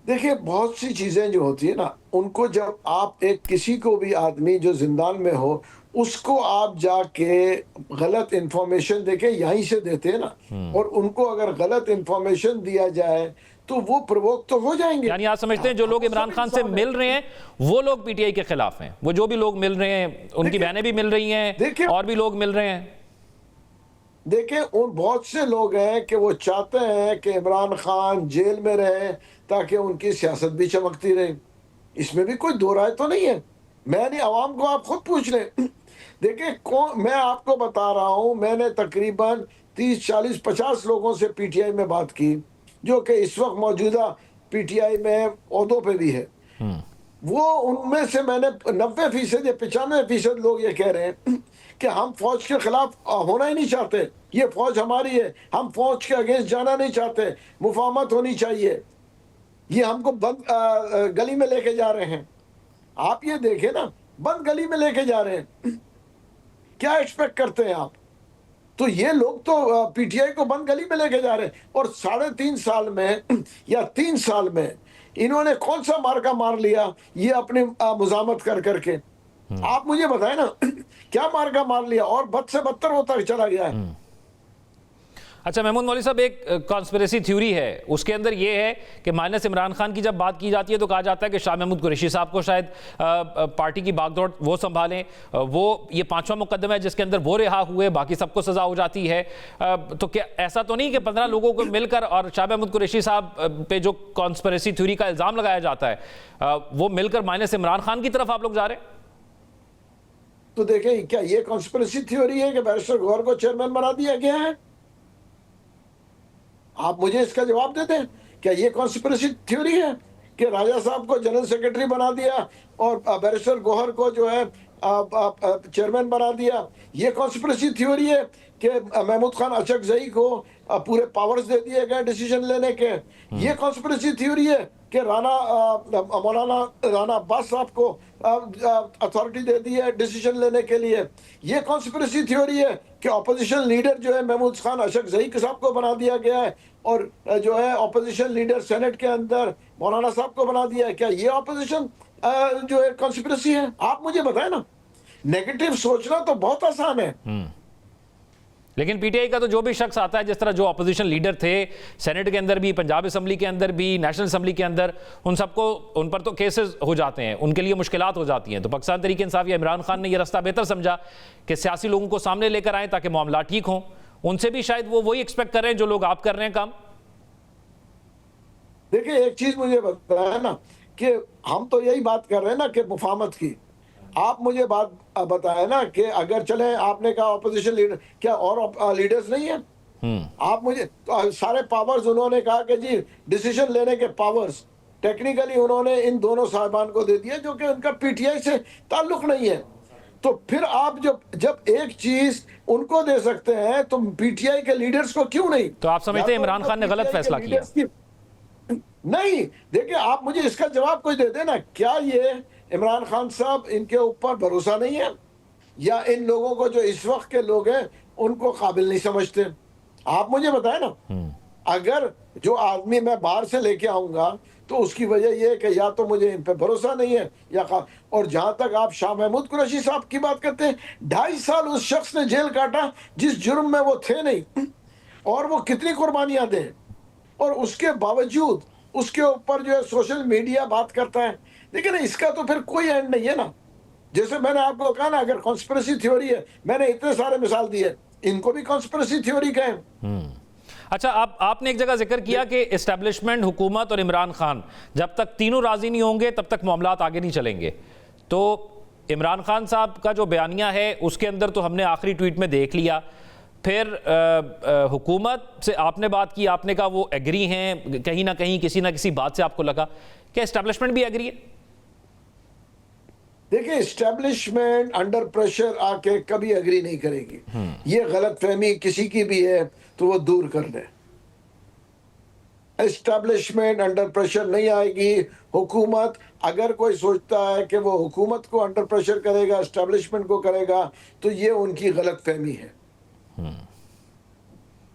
देखिए बहुत सी चीजें जो होती है ना, उनको जब आप एक किसी को भी आदमी जो जिंदान में हो उसको आप जाके गलत इंफॉर्मेशन देके यहीं से देते हैं ना, और उनको अगर गलत इंफॉर्मेशन दिया जाए तो वो प्रवोक तो हो जाएंगे। यानी आप समझते हैं जो लोग इमरान खान से मिल रहे हैं वो लोग पीटीआई के खिलाफ हैं? वो जो भी लोग मिल रहे हैं, उनकी बहनें भी मिल रही हैं और भी लोग मिल रहे हैं। देखिए उन बहुत से लोग हैं कि वो चाहते हैं कि इमरान खान जेल में रहे ताकि उनकी सियासत भी चमकती रहे। इसमें भी कोई दो राय तो नहीं है। मैं नहीं, आवाम को आप खुद पूछ लें। देखिए मैं आपको बता रहा हूं, मैंने तकरीबन 30, 40, 50 लोगों से पीटीआई में बात की जो कि इस वक्त मौजूदा पीटीआई में ओहदों पे भी है। वो उनमें से मैंने 90% या 95% लोग ये कह रहे हैं कि हम फौज के खिलाफ होना ही नहीं चाहते, ये फौज हमारी है, हम फौज के अगेंस्ट जाना नहीं चाहते, मुफाहमत होनी चाहिए, ये हमको बंद गली में लेके जा रहे हैं। आप ये देखें ना, बंद गली में लेके जा रहे हैं, क्या एक्सपेक्ट करते हैं आप? तो ये लोग तो पीटीआई को बंद गली में लेके जा रहे हैं। और 3.5 साल में या 3 साल में इन्होंने कौन सा मार्का मार लिया ये अपनी मुजामत कर करके? आप मुझे बताएं ना क्या मार्का मार लिया, और बद से बदतर होता चला गया है। अच्छा महमूद मौलवी साहब, एक कॉन्स्पिरेसी थ्योरी है, उसके अंदर ये है कि माइनस इमरान खान की जब बात की जाती है तो कहा जाता है कि शाह महमूद कुरैशी साहब को शायद पार्टी की बागडोर वो संभालें, वो ये 5वां मुकदमा है जिसके अंदर वो रिहा हुए, बाकी सबको सजा हो जाती है। तो क्या ऐसा तो नहीं कि 15 लोगों को मिलकर और शाह महमूद कुरैशी साहब पे जो कॉन्स्पिरेसी थ्योरी का इल्जाम लगाया जाता है वो मिलकर माइनस इमरान खान की तरफ आप लोग जा रहे हैं? तो देखें, क्या ये कॉन्स्पिरेसी थ्योरी है कि बैरिस्टर गौहर को चेयरमैन बना दिया गया है? आप मुझे इसका जवाब देते हैं। क्या ये कॉन्स्पिरेसी थ्योरी है कि राजा साहब को जनरल सेक्रेटरी बना दिया और बैरिस्टर गौहर को जो है चेयरमैन बना दिया? ये कॉन्स्पिरेसी थ्योरी है कि महमूद खान अचकजई को पूरे पावर्स दे दिए गए डिसीजन लेने के? ये कॉन्स्पिरेसी थ्योरी है कि मौलाना राना अब्बास साहब को अथॉरिटी दे दी है डिसीजन लेने के लिए? ये कॉन्स्पिरेसी थ्योरी है कि ऑपोजिशन लीडर जो है महमूद खान अशकजई साहब को बना दिया गया है और जो है ऑपोजिशन लीडर सेनेट के अंदर मौलाना साहब को बना दिया है? क्या ये ऑपोजिशन जो है कॉन्स्पिरेसी है? आप मुझे बताएं ना। नेगेटिव सोचना तो बहुत आसान है, लेकिन पीटीआई का तो जो भी शख्स आता है, जिस तरह जो अपोजिशन लीडर थे सेनेट के अंदर भी, पंजाब असेंबली के अंदर भी, नेशनल असेंबली के अंदर, उन सबको, उन पर तो केसेस हो जाते हैं, उनके लिए मुश्किलात हो जाती हैं। तो पाकिस्तान तहरीक इंसाफ या इमरान खान ने यह रास्ता बेहतर समझा कि सियासी लोगों को सामने लेकर आए ताकि मामला ठीक हो। उनसे भी शायद वो वही एक्सपेक्ट कर रहे हैं जो लोग आप कर रहे हैं काम। देखिए, एक चीज मुझे बताया ना कि हम तो यही बात कर रहे हैं ना कि मुफाहमत की। आप मुझे बात बताए ना कि अगर चले, आपने कहा ऑपोजिशन लीडर, क्या और लीडर्स नहीं है? आप मुझे तो सारे पावर्स उन्होंने कहा कि जी डिसीजन लेने के पावर्स टेक्निकली उन्होंने इन दोनों साहिबान को दे दिए जो कि उनका पीटीआई से ताल्लुक नहीं है। तो फिर आप जब एक चीज उनको दे सकते हैं तो पीटीआई के लीडर्स को क्यों नहीं? तो आप समझते हैं इमरान खान ने गलत फैसला किया? नहीं, देखिए, आप मुझे इसका जवाब कोई दे देना। क्या ये इमरान खान साहब, इनके ऊपर भरोसा नहीं है या इन लोगों को जो इस वक्त के लोग हैं उनको काबिल नहीं समझते? आप मुझे बताएं ना। अगर जो आदमी मैं बाहर से लेके आऊंगा तो उसकी वजह यह है कि या तो मुझे इन पे भरोसा नहीं है या और जहां तक आप शाह महमूद कुरैशी साहब की बात करते हैं, 2.5 साल उस शख्स ने जेल काटा जिस जुर्म में वो थे नहीं, और वो कितनी कुर्बानियां दें, और उसके बावजूद उसके ऊपर जो है सोशल मीडिया बात करता है। लेकिन इसका तो फिर कोई एंड नहीं है ना। जैसे मैंने आपको कहा ना, अगर कॉन्स्पिरेसी थ्योरी है, मैंने इतने सारे मिसाल दिए, इनको भी कॉन्स्पिरेसी थ्योरी कहें। अच्छा, आपने एक जगह जिक्र किया कि एस्टेब्लिशमेंट, हुकूमत और इमरान खान जब तक तीनों राजी नहीं होंगे तब तक मामलात आगे नहीं चलेंगे। तो इमरान खान साहब का जो बयानिया है उसके अंदर तो हमने आखिरी ट्वीट में देख लिया, फिर हुकूमत से आपने बात की, आपने कहा वो एग्री हैं, कहीं ना कहीं किसी ना किसी बात से आपको लगा। क्या एस्टेब्लिशमेंट भी एग्री है? देखिए, एस्टेब्लिशमेंट अंडर प्रेशर आके कभी एग्री नहीं करेगी। ये गलतफहमी किसी की भी है तो वो दूर कर दे। एस्टेब्लिशमेंट अंडर प्रेशर नहीं आएगी। हुकूमत, अगर कोई सोचता है कि वो हुकूमत को अंडर प्रेशर करेगा, एस्टेब्लिशमेंट को करेगा, तो ये उनकी गलतफहमी है।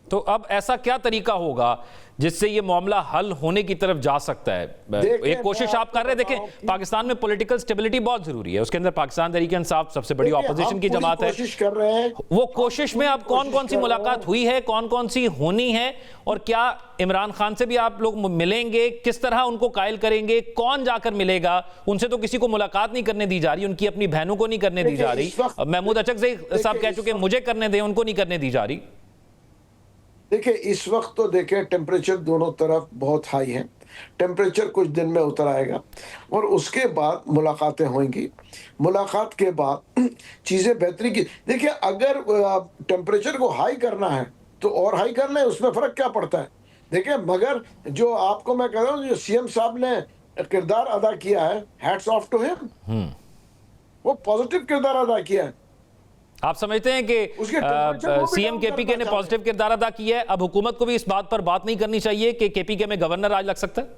तो अब ऐसा क्या तरीका होगा जिससे ये मामला हल होने की तरफ जा सकता है? एक कोशिश आप कर रहे हैं। देखें, पाकिस्तान में पॉलिटिकल स्टेबिलिटी बहुत जरूरी है, उसके अंदर पाकिस्तान तहरीक इंसाफ सबसे बड़ी ऑपोजिशन की जमात है। कोशिश कर रहे हैं। वो कोशिश में अब कौन कौन सी मुलाकात हुई है, कौन कौन सी होनी है, और क्या इमरान खान से भी आप लोग मिलेंगे? किस तरह उनको कायल करेंगे? कौन जाकर मिलेगा? उनसे तो किसी को मुलाकात नहीं करने दी जा रही, उनकी अपनी बहनों को नहीं करने दी जा रही। महमूद अचकजई साहब कह चुके मुझे करने दें, उनको नहीं करने दी जा रही। देखिए, इस वक्त तो देखिए टेम्परेचर दोनों तरफ बहुत हाई है। टेम्परेचर कुछ दिन में उतर आएगा और उसके बाद मुलाकातें होंगी। मुलाकात के बाद चीज़ें बेहतरी की। देखिए, अगर टेम्परेचर को हाई करना है तो और हाई कर लें, उसमें फ़र्क क्या पड़ता है? देखिए, मगर जो आपको मैं कह रहा हूँ, जो सीएम साहब ने किरदार अदा किया है, हैट्स ऑफ टू हिम। वो पॉजिटिव किरदार अदा किया है। आप समझते हैं कि सीएम केपीके ने पॉजिटिव किरदार अदा किया है? अब हुकूमत को भी इस बात पर बात नहीं करनी चाहिए कि केपीके में गवर्नर आज लग सकता है?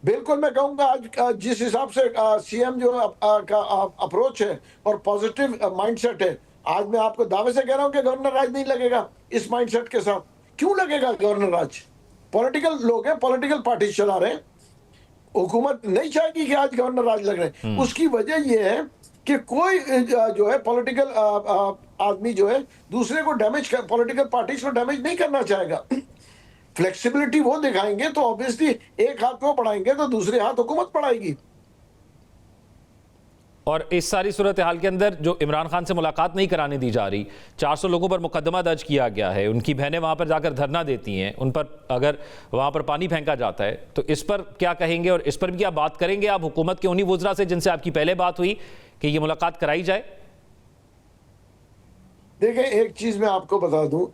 बिल्कुल, मैं कहूंगा आज जिस हिसाब से सीएम जो का अप्रोच है और पॉजिटिव माइंडसेट है, आज मैं आपको दावे से कह रहा हूं कि गवर्नर राज नहीं लगेगा इस माइंडसेट के साथ। क्यों लगेगा गवर्नर राज? पॉलिटिकल लोग हैं, पॉलिटिकल पार्टी चला रहे हैं। हुकूमत नहीं चाहेगी कि आज गवर्नर राज लग रहे हैं। उसकी वजह यह है कि कोई जो है पॉलिटिकल आदमी जो है दूसरे को डैमेज, पॉलिटिकल पार्टीज को डैमेज नहीं करना चाहेगा। फ्लेक्सिबिलिटी वो दिखाएंगे तो ऑब्वियसली एक हाथ वो बढ़ाएंगे तो दूसरे हाथ हुकूमत बढ़ाएगी। और इस सारी सूरत हाल के अंदर जो इमरान खान से मुलाकात नहीं कराने दी जा रही, 400 लोगों पर मुकदमा दर्ज किया गया है, उनकी बहनें वहां पर जाकर धरना देती हैं, उन पर अगर वहां पर पानी फेंका जाता है, तो इस पर क्या कहेंगे और इस पर भी क्या बात करेंगे आप हुकूमत के उन्हीं वुज़रा से जिनसे आपकी पहले बात हुई कि ये मुलाकात कराई जाए? देखिए, एक चीज मैं आपको बता दूं,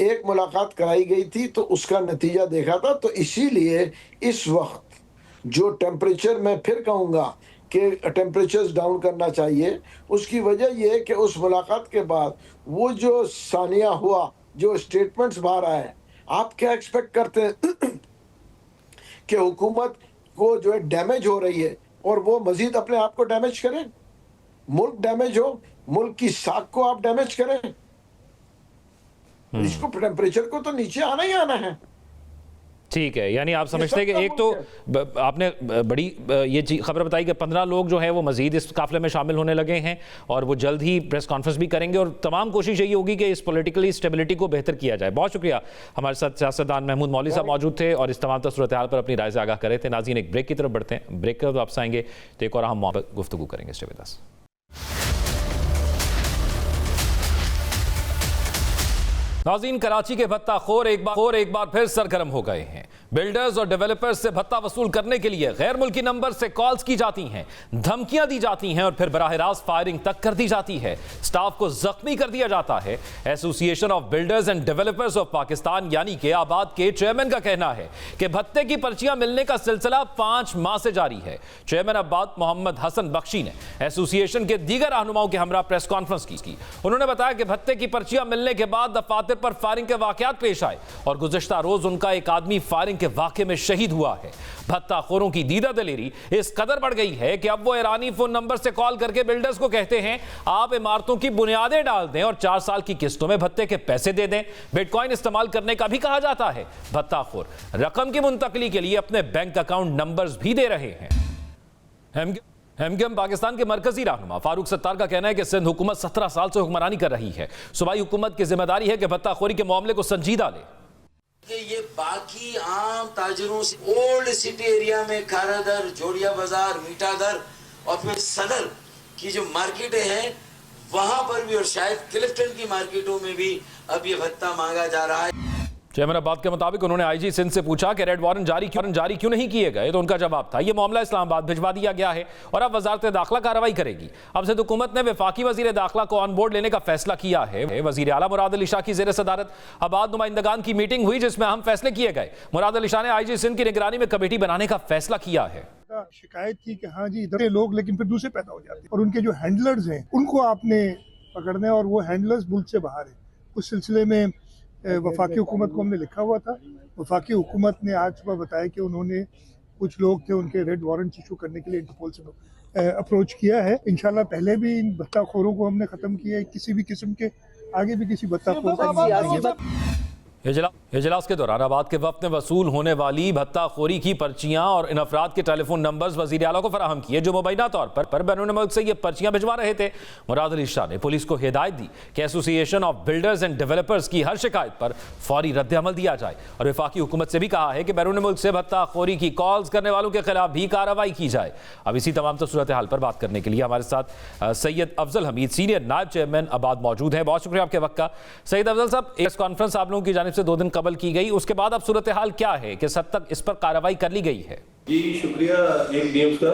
एक मुलाकात कराई गई थी तो उसका नतीजा देखा था, तो इसीलिए इस वक्त जो टेम्परेचर, मैं फिर कहूंगा कि टेम्परेचर्स डाउन करना चाहिए, उसकी वजह यह है कि उस मुलाकात के बाद वो जो सानिया हुआ, जो स्टेटमेंट्स बाहर आए, आप क्या एक्सपेक्ट करते हैं कि हुकूमत को जो है डैमेज हो रही है और वो मजीद अपने आप को डैमेज करें? मुल्क डैमेज हो, मुल्क की साख को आप डैमेज करें, इसको टेम्परेचर को तो नीचे आना ही आना है। ठीक है, यानी आप समझते हैं कि एक तो आपने बड़ी ये खबर बताई कि 15 लोग जो हैं वो मजीद इस काफिले में शामिल होने लगे हैं और वो जल्द ही प्रेस कॉन्फ्रेंस भी करेंगे और तमाम कोशिश यही होगी कि इस पॉलिटिकली स्टेबिलिटी को बेहतर किया जाए। बहुत शुक्रिया, हमारे साथ सियासतदान महमूद मौलवी साहब मौजूद थे और इस तमाम सूरत हाल पर अपनी राय से आगाह कर रहे थे। नाज़रीन, एक ब्रेक की तरफ बढ़ते हैं, ब्रेक कर वापस आएंगे तो एक और हम गुफ्तगू करेंगे। Stay with us. नाज़रीन, कराची के भत्ताखोर एक बार फिर सरगर्म हो गए हैं। बिल्डर्स और डेवलपर्स से भत्ता वसूल करने के लिए गैर मुल्की नंबर से कॉल्स की जाती हैं, धमकियां दी जाती हैं और फिर बराह रास्त फायरिंग तक कर दी जाती है। स्टाफ को जख्मी कर दिया जाता है। Association of builders and developers of Pakistan यानी कि आबाद के चेयरमैन का कहना है कि भत्ते की पर्चियां मिलने का सिलसिला 5 माह से जारी है। चेयरमैन आबाद मोहम्मद हसन बख्शी ने एसोसिएशन के दीगर रहनुमाओं के हमरा प्रेस कॉन्फ्रेंस की। उन्होंने बताया कि भत्ते की पर्चियां मिलने के बाद दफातर पर फायरिंग के वाकयात पेश आए और गुज़श्ता रोज उनका एक आदमी फायरिंग के वाकये में शहीद हुआ है। भत्ताखोरों की दीदा दिलेरी इस कदर बढ़ गई है कि अब वो ईरानी फोन नंबर से कॉल करके बिल्डर्स को कहते हैं आप इमारतों की बुनियादें डाल दें और 4 साल की किस्तों में भत्ते के पैसे दे दें। बिटकॉइन इस्तेमाल करने का भी कहा जाता है। भत्ताखोर रकम की मुंतकली के लिए अपने बैंक अकाउंट नंबर्स भी दे रहे हैं। एमकेएम पाकिस्तान के मरकजी रहनुमा फारूक सत्तार का कहना है कि सिंध हुकूमत 17 साल से हुक्मरानी कर रही है। सूबाई हुकूमत की जिम्मेदारी है कि भत्ताखोरी के मामले को संजीदा ले। कि ये बाकी आम ताजरों से ओल्ड सिटी एरिया में खारादर, जोड़िया बाजार, मीठादर और फिर सदर की जो मार्केटें हैं वहां पर भी और शायद क्लिफ्टन की मार्केटों में भी अब ये भत्ता मांगा जा रहा है। चेयरमैन अब्बाद के मुताबिक उन्होंने आईजी सिंध से पूछा कि रेड वारंट जारी क्यों नहीं किए गए, तो उनका जवाब था यह मामला इस्लामाबाद भिजवा दिया गया है और अब वजारत दाखिला कार्रवाई करेगी। अब सिंध हुकूमत ने वफाकी वजीर दाखिला को ऑन बोर्ड लेने का फैसला किया है। वजीर आला मुराद अली शाह की जेर सदारत आबाद नुमाइंदगान की मीटिंग हुई जिसमें अहम फैसले किए गए। मुराद अली शाह ने आईजी सिंध की निगरानी में कमेटी बनाने का फैसला किया है। शिकायत थी कि हाँ जी इधर लोग लेकिन फिर दूसरे पैदा हो जाते हैं और उनके जो हैंडलर्स हैं उनको आपने पकड़ना है और वो हैंडलर्स मुल्क से बाहर है। उस सिलसिले में वफाकी हुकूमत को हमने लिखा हुआ था। वफाकी हुकूमत ने आज सुबह बताया कि उन्होंने कुछ लोग थे उनके रेड वारंट इशू करने के लिए इंटरपोल से अप्रोच किया है। इंशाल्लाह पहले भी इन भत्ताखोरों को हमने ख़त्म किया है, किसी भी किस्म के आगे भी किसी भत्ताखोर का। इजलास के दौरान आबाद के वक्त में वसूल होने वाली भत्ताखोरी की पर्चियां और इन अफराद के टेलीफोन नंबर्स वजीर आला को फराहम किए जो मुबैना तौर पर बैरून मुल्क से ये पर्चियां भिजवा रहे थे। मुराद अली शाह ने पुलिस को हिदायत दी कि association of builders and developers की हर शिकायत पर फौरी रद्द अमल दिया जाए और वफाकी हुकूमत से भी कहा है कि बैरून मुल्क से भत्ताखोरी की कॉल्स करने वालों के खिलाफ भी कार्रवाई की जाए। अब इसी तमाम सूरत हाल पर बात करने के लिए हमारे साथ सैयद अफजल हमीद सीनियर नायब चेयरमैन आबाद मौजूद है। बहुत शुक्रिया आपके वक्त का। सैयद अफजल साहब, प्रेस कॉन्फ्रेंस आप लोगों की जानिब से 2 दिन कबल की गई, उसके बाद अब सूरत हाल क्या है, किस हद तक इस पर कार्रवाई कर ली गई है? जी शुक्रिया एक न्यूज़ का।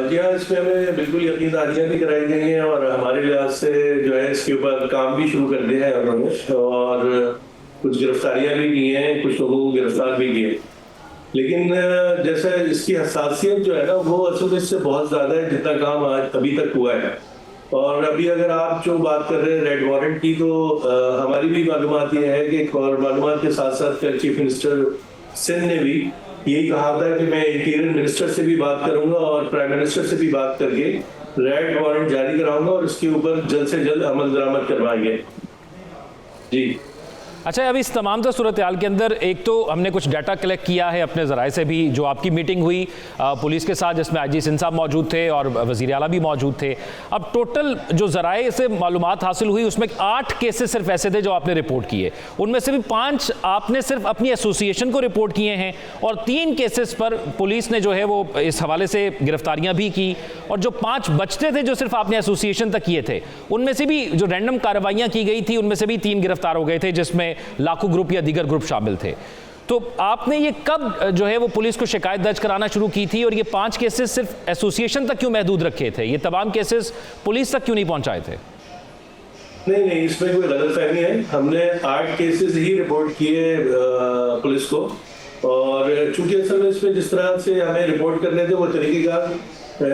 जी हाँ, इसमें हमें बिल्कुल यकीनदारियाँ भी कराई गई हैं और हमारे लिहाज से जो है इसके ऊपर काम भी शुरू कर दिया है उन्होंने और कुछ गिरफ्तारियाँ भी की हैं, कुछ लोगों को गिरफ्तार भी किए। लेकिन जैसे इसकी हसासियत जो है ना वो असल में इससे बहुत ज़्यादा है जितना काम आज अभी तक हुआ है। और अभी अगर आप जो बात कर रहे हैं रेड वारंट की, तो हमारी भी मालूमात ये है कि और मालूमात के साथ साथ चीफ मिनिस्टर सिंध ने भी यही कहा था कि मैं इंटीरियर मिनिस्टर से भी बात करूंगा और प्राइम मिनिस्टर से भी बात करके रेड वारंट जारी कराऊंगा और इसके ऊपर जल्द से जल्द अमल दरामद करवाएंगे। जी अच्छा, अभी इस तमाम सूरत हाल के अंदर एक तो हमने कुछ डाटा कलेक्ट किया है अपने ज़राए से भी, जो आपकी मीटिंग हुई पुलिस के साथ जिसमें आईजी सिंध साहब मौजूद थे और वज़ीर आला भी मौजूद थे। अब टोटल जो ज़राए से मालूमात हासिल हुई उसमें 8 केसेस सिर्फ ऐसे थे जो आपने रिपोर्ट किए, उनमें से भी 5 आपने सिर्फ अपनी एसोसिएशन को रिपोर्ट किए हैं और 3 केसेस पर पुलिस ने जो है वो इस हवाले से गिरफ्तारियाँ भी की, और जो 5 बचते थे जो सिर्फ आपने एसोसिएशन तक किए थे उनमें से भी जो रैंडम कार्रवाइयाँ की गई थी उनमें से भी 3 गिरफ्तार हो गए थे जिसमें लाखों ग्रुप या दीगर ग्रुप शामिल थे। तो आपने ये कब जो है वो पुलिस को शिकायत दर्ज कराना शुरू की थी, और ये 5 केसेस सिर्फ एसोसिएशन तक क्यों महदूद रखे थे? ये तमाम केसेस पुलिस तक क्यों नहीं पहुंचाए थे? नहीं, इसमें कोई गलतफहमी है। हमने 8 केसेस ही रिपोर्ट किए पुलिस को, और चूंकि असल में इसमें जिस तरह से हमें रिपोर्ट करने थे वो तरीकेकार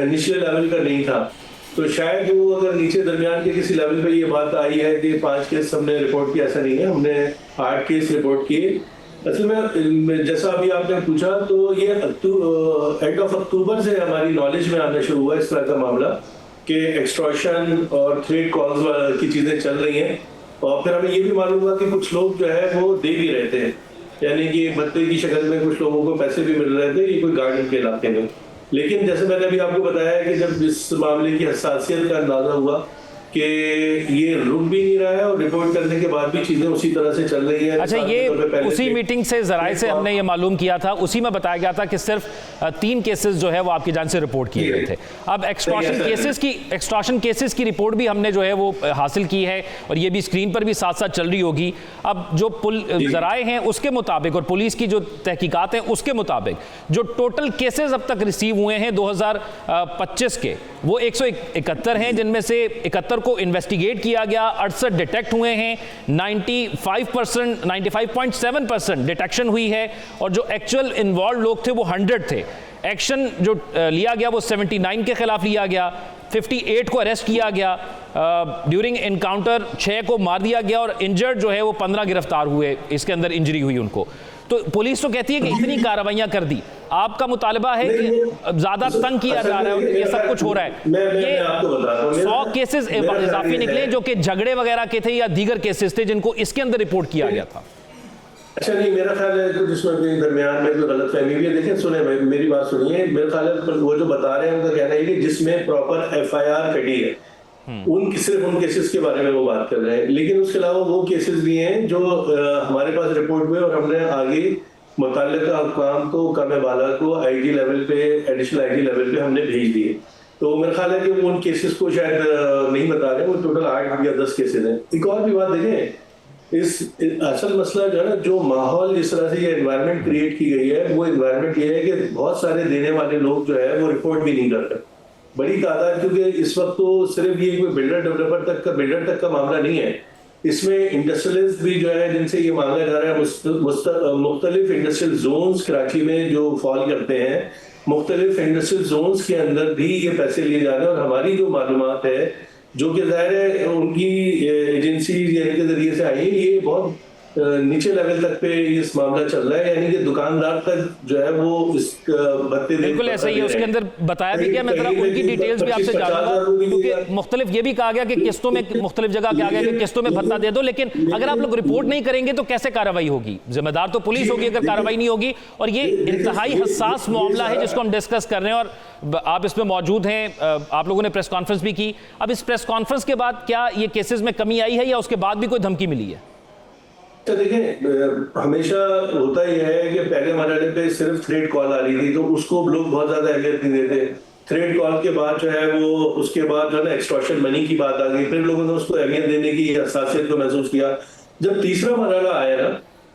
निचले लेवल का नहीं था, तो शायद वो अगर नीचे दरमियान के किसी लेवल पे ये बात आई है कि 5 केस हमने रिपोर्ट किया, ऐसा नहीं है। हमने 8 केस रिपोर्ट किए। असल में जैसा अभी आपने पूछा, तो ये एंड ऑफ अक्टूबर से हमारी नॉलेज में आना शुरू हुआ इस तरह का मामला कि एक्सटॉर्शन और थ्रेट कॉल्स की चीज़ें चल रही हैं, और फिर हमें ये भी मालूम हुआ कि कुछ लोग जो है वो दे भी रहे थे, यानी कि भत्ते की शक्ल में कुछ लोगों को पैसे भी मिल रहे थे, ये कोई गार्डन के इलाके में। लेकिन जैसे मैंने अभी आपको बताया कि जब इस मामले की हसासियत का अंदाजा हुआ कि ये रुक भी नहीं रहा है और रिपोर्ट करने के बाद भी चीजें उसी तरह से चल रही है। अच्छा, ये उसी मीटिंग से ज़राए से हमने ये मालूम किया था, उसी में बताया गया था कि सिर्फ 3 केसेस जो है वो आपकी जान से रिपोर्ट किए गए थे। अब एक्सटॉर्शन केसेस की रिपोर्ट भी हमने जो है वो हासिल की है, और ये भी स्क्रीन पर भी साथ साथ चल रही होगी। अब जो ज़राए हैं उसके मुताबिक और पुलिस की जो तहकीकात हैं उसके मुताबिक जो टोटल केसेस अब तक रिसीव हुए हैं 2025 के, वो 171 हैं, जिनमें से 71 को इन्वेस्टिगेट किया गया, 68 डिटेक्ट हुए हैं, 95.7% डिटेक्शन हुई है, और जो एक्चुअल इन्वॉल्व लोग थे वो 100 थे। एक्शन जो लिया गया वो 79 के खिलाफ लिया गया, 58 को अरेस्ट किया गया, ड्यूरिंग इनकाउंटर 6 को मार दिया गया, और इंजर्ड जो है वो 15 गिरफ्तार हुए, इसके अंदर इंजरी हुई उनको। तो पुलिस तो कहती है कि इतनी कार्रवाइयां कर दी, आपका मुतालबा है कि ज्यादा तंग किया जा रहा है, ये सब कुछ हो रहा है। ये 100 केसेस इजाफी निकले जो कि झगड़े वगैरह के थे या दीगर केसेस थे जिनको इसके अंदर रिपोर्ट किया गया था। अच्छा, नहीं, मेरा ख्याल है कि जिसमें दरमियान में कोई गलतफहमी भी है। देखिए, सुने, मेरी बात सुनिए। मेरा ख्याल है वो जो बता रहे हैं उनका कहना है कि जिसमें प्रॉपर FIR कटी है सिर्फ उन केसेस के बारे में वो बात कर रहे हैं, लेकिन उसके अलावा वो केसेस भी हैं जो हमारे पास रिपोर्ट हुए और हमने आगे मुतल्लिका हुक्काम को, हुक्काम बाला को IG लेवल पे, एडिशनल IG लेवल पे हमने भेज दिए। तो मेरा ख्याल है कि वो उन केसेस को शायद नहीं बता रहे, वो टोटल 8 या 10 केसेस हैं। एक और भी बात देखें, इस असल मसला जो है ना, जो माहौल जिस तरह से ये एनवायरनमेंट क्रिएट की गई है, वो एनवायरनमेंट ये है कि बहुत सारे देने वाले लोग जो है वो रिपोर्ट भी नहीं करते, बड़ी तादाद। क्योंकि इस वक्त तो सिर्फ ये कोई बिल्डर तक का मामला नहीं है, इसमें इंडस्ट्रियलिस्ट भी जो है जिनसे ये मांगा जा रहा है, मुख्तलिफ इंडस्ट्रियल जोन्स कराची में जो फॉल करते हैं, मुख्तलिफ इंडस्ट्रियल जोन्स के अंदर भी ये पैसे लिए जा रहे हैं। और हमारी जो मालूमात है, जो कि ज़ाहिर है उनकी एजेंसी के जरिए से आई, ये बहुत नीचे लेवल तक पे इस मामला चल रहा है, यानी कि दुकानदार तक जो है वो इस भत्ते बिल्कुल ऐसा ही है। उसके अंदर बताया भी गया, मैं जरा उनकी डिटेल्स भी आपसे जानूंगा, क्योंकि मुख्तलिफ ये भी कहा गया कि किस्तों में, मुख्तलिफ जगह कहा गया कि किस्तों में भत्ता दे दो, लेकिन अगर आप लोग रिपोर्ट नहीं करेंगे तो कैसे कार्रवाई होगी? जिम्मेदार तो पुलिस होगी अगर कार्रवाई नहीं होगी। और ये इंतहाई हसास मामला है जिसको हम डिस्कस कर रहे हैं, और आप इसमें मौजूद हैं, आप लोगों ने प्रेस कॉन्फ्रेंस भी की। अब इस प्रेस कॉन्फ्रेंस के बाद क्या ये केसेस में कमी आई है या उसके बाद भी कोई धमकी मिली है? तो देखें, हमेशा होता ही है कि पहले मरहले पे सिर्फ थ्रेट कॉल आ रही थी तो उसको लोग बहुत ज्यादा अहमियत नहीं देते। थ्रेट कॉल के बाद जो है वो उसके बाद जो है ना एक्सटॉर्शन मनी की बात आ गई, फिर लोगों ने उसको अहमियत देने की हसासियत को महसूस किया। जब तीसरा मरहला आया ना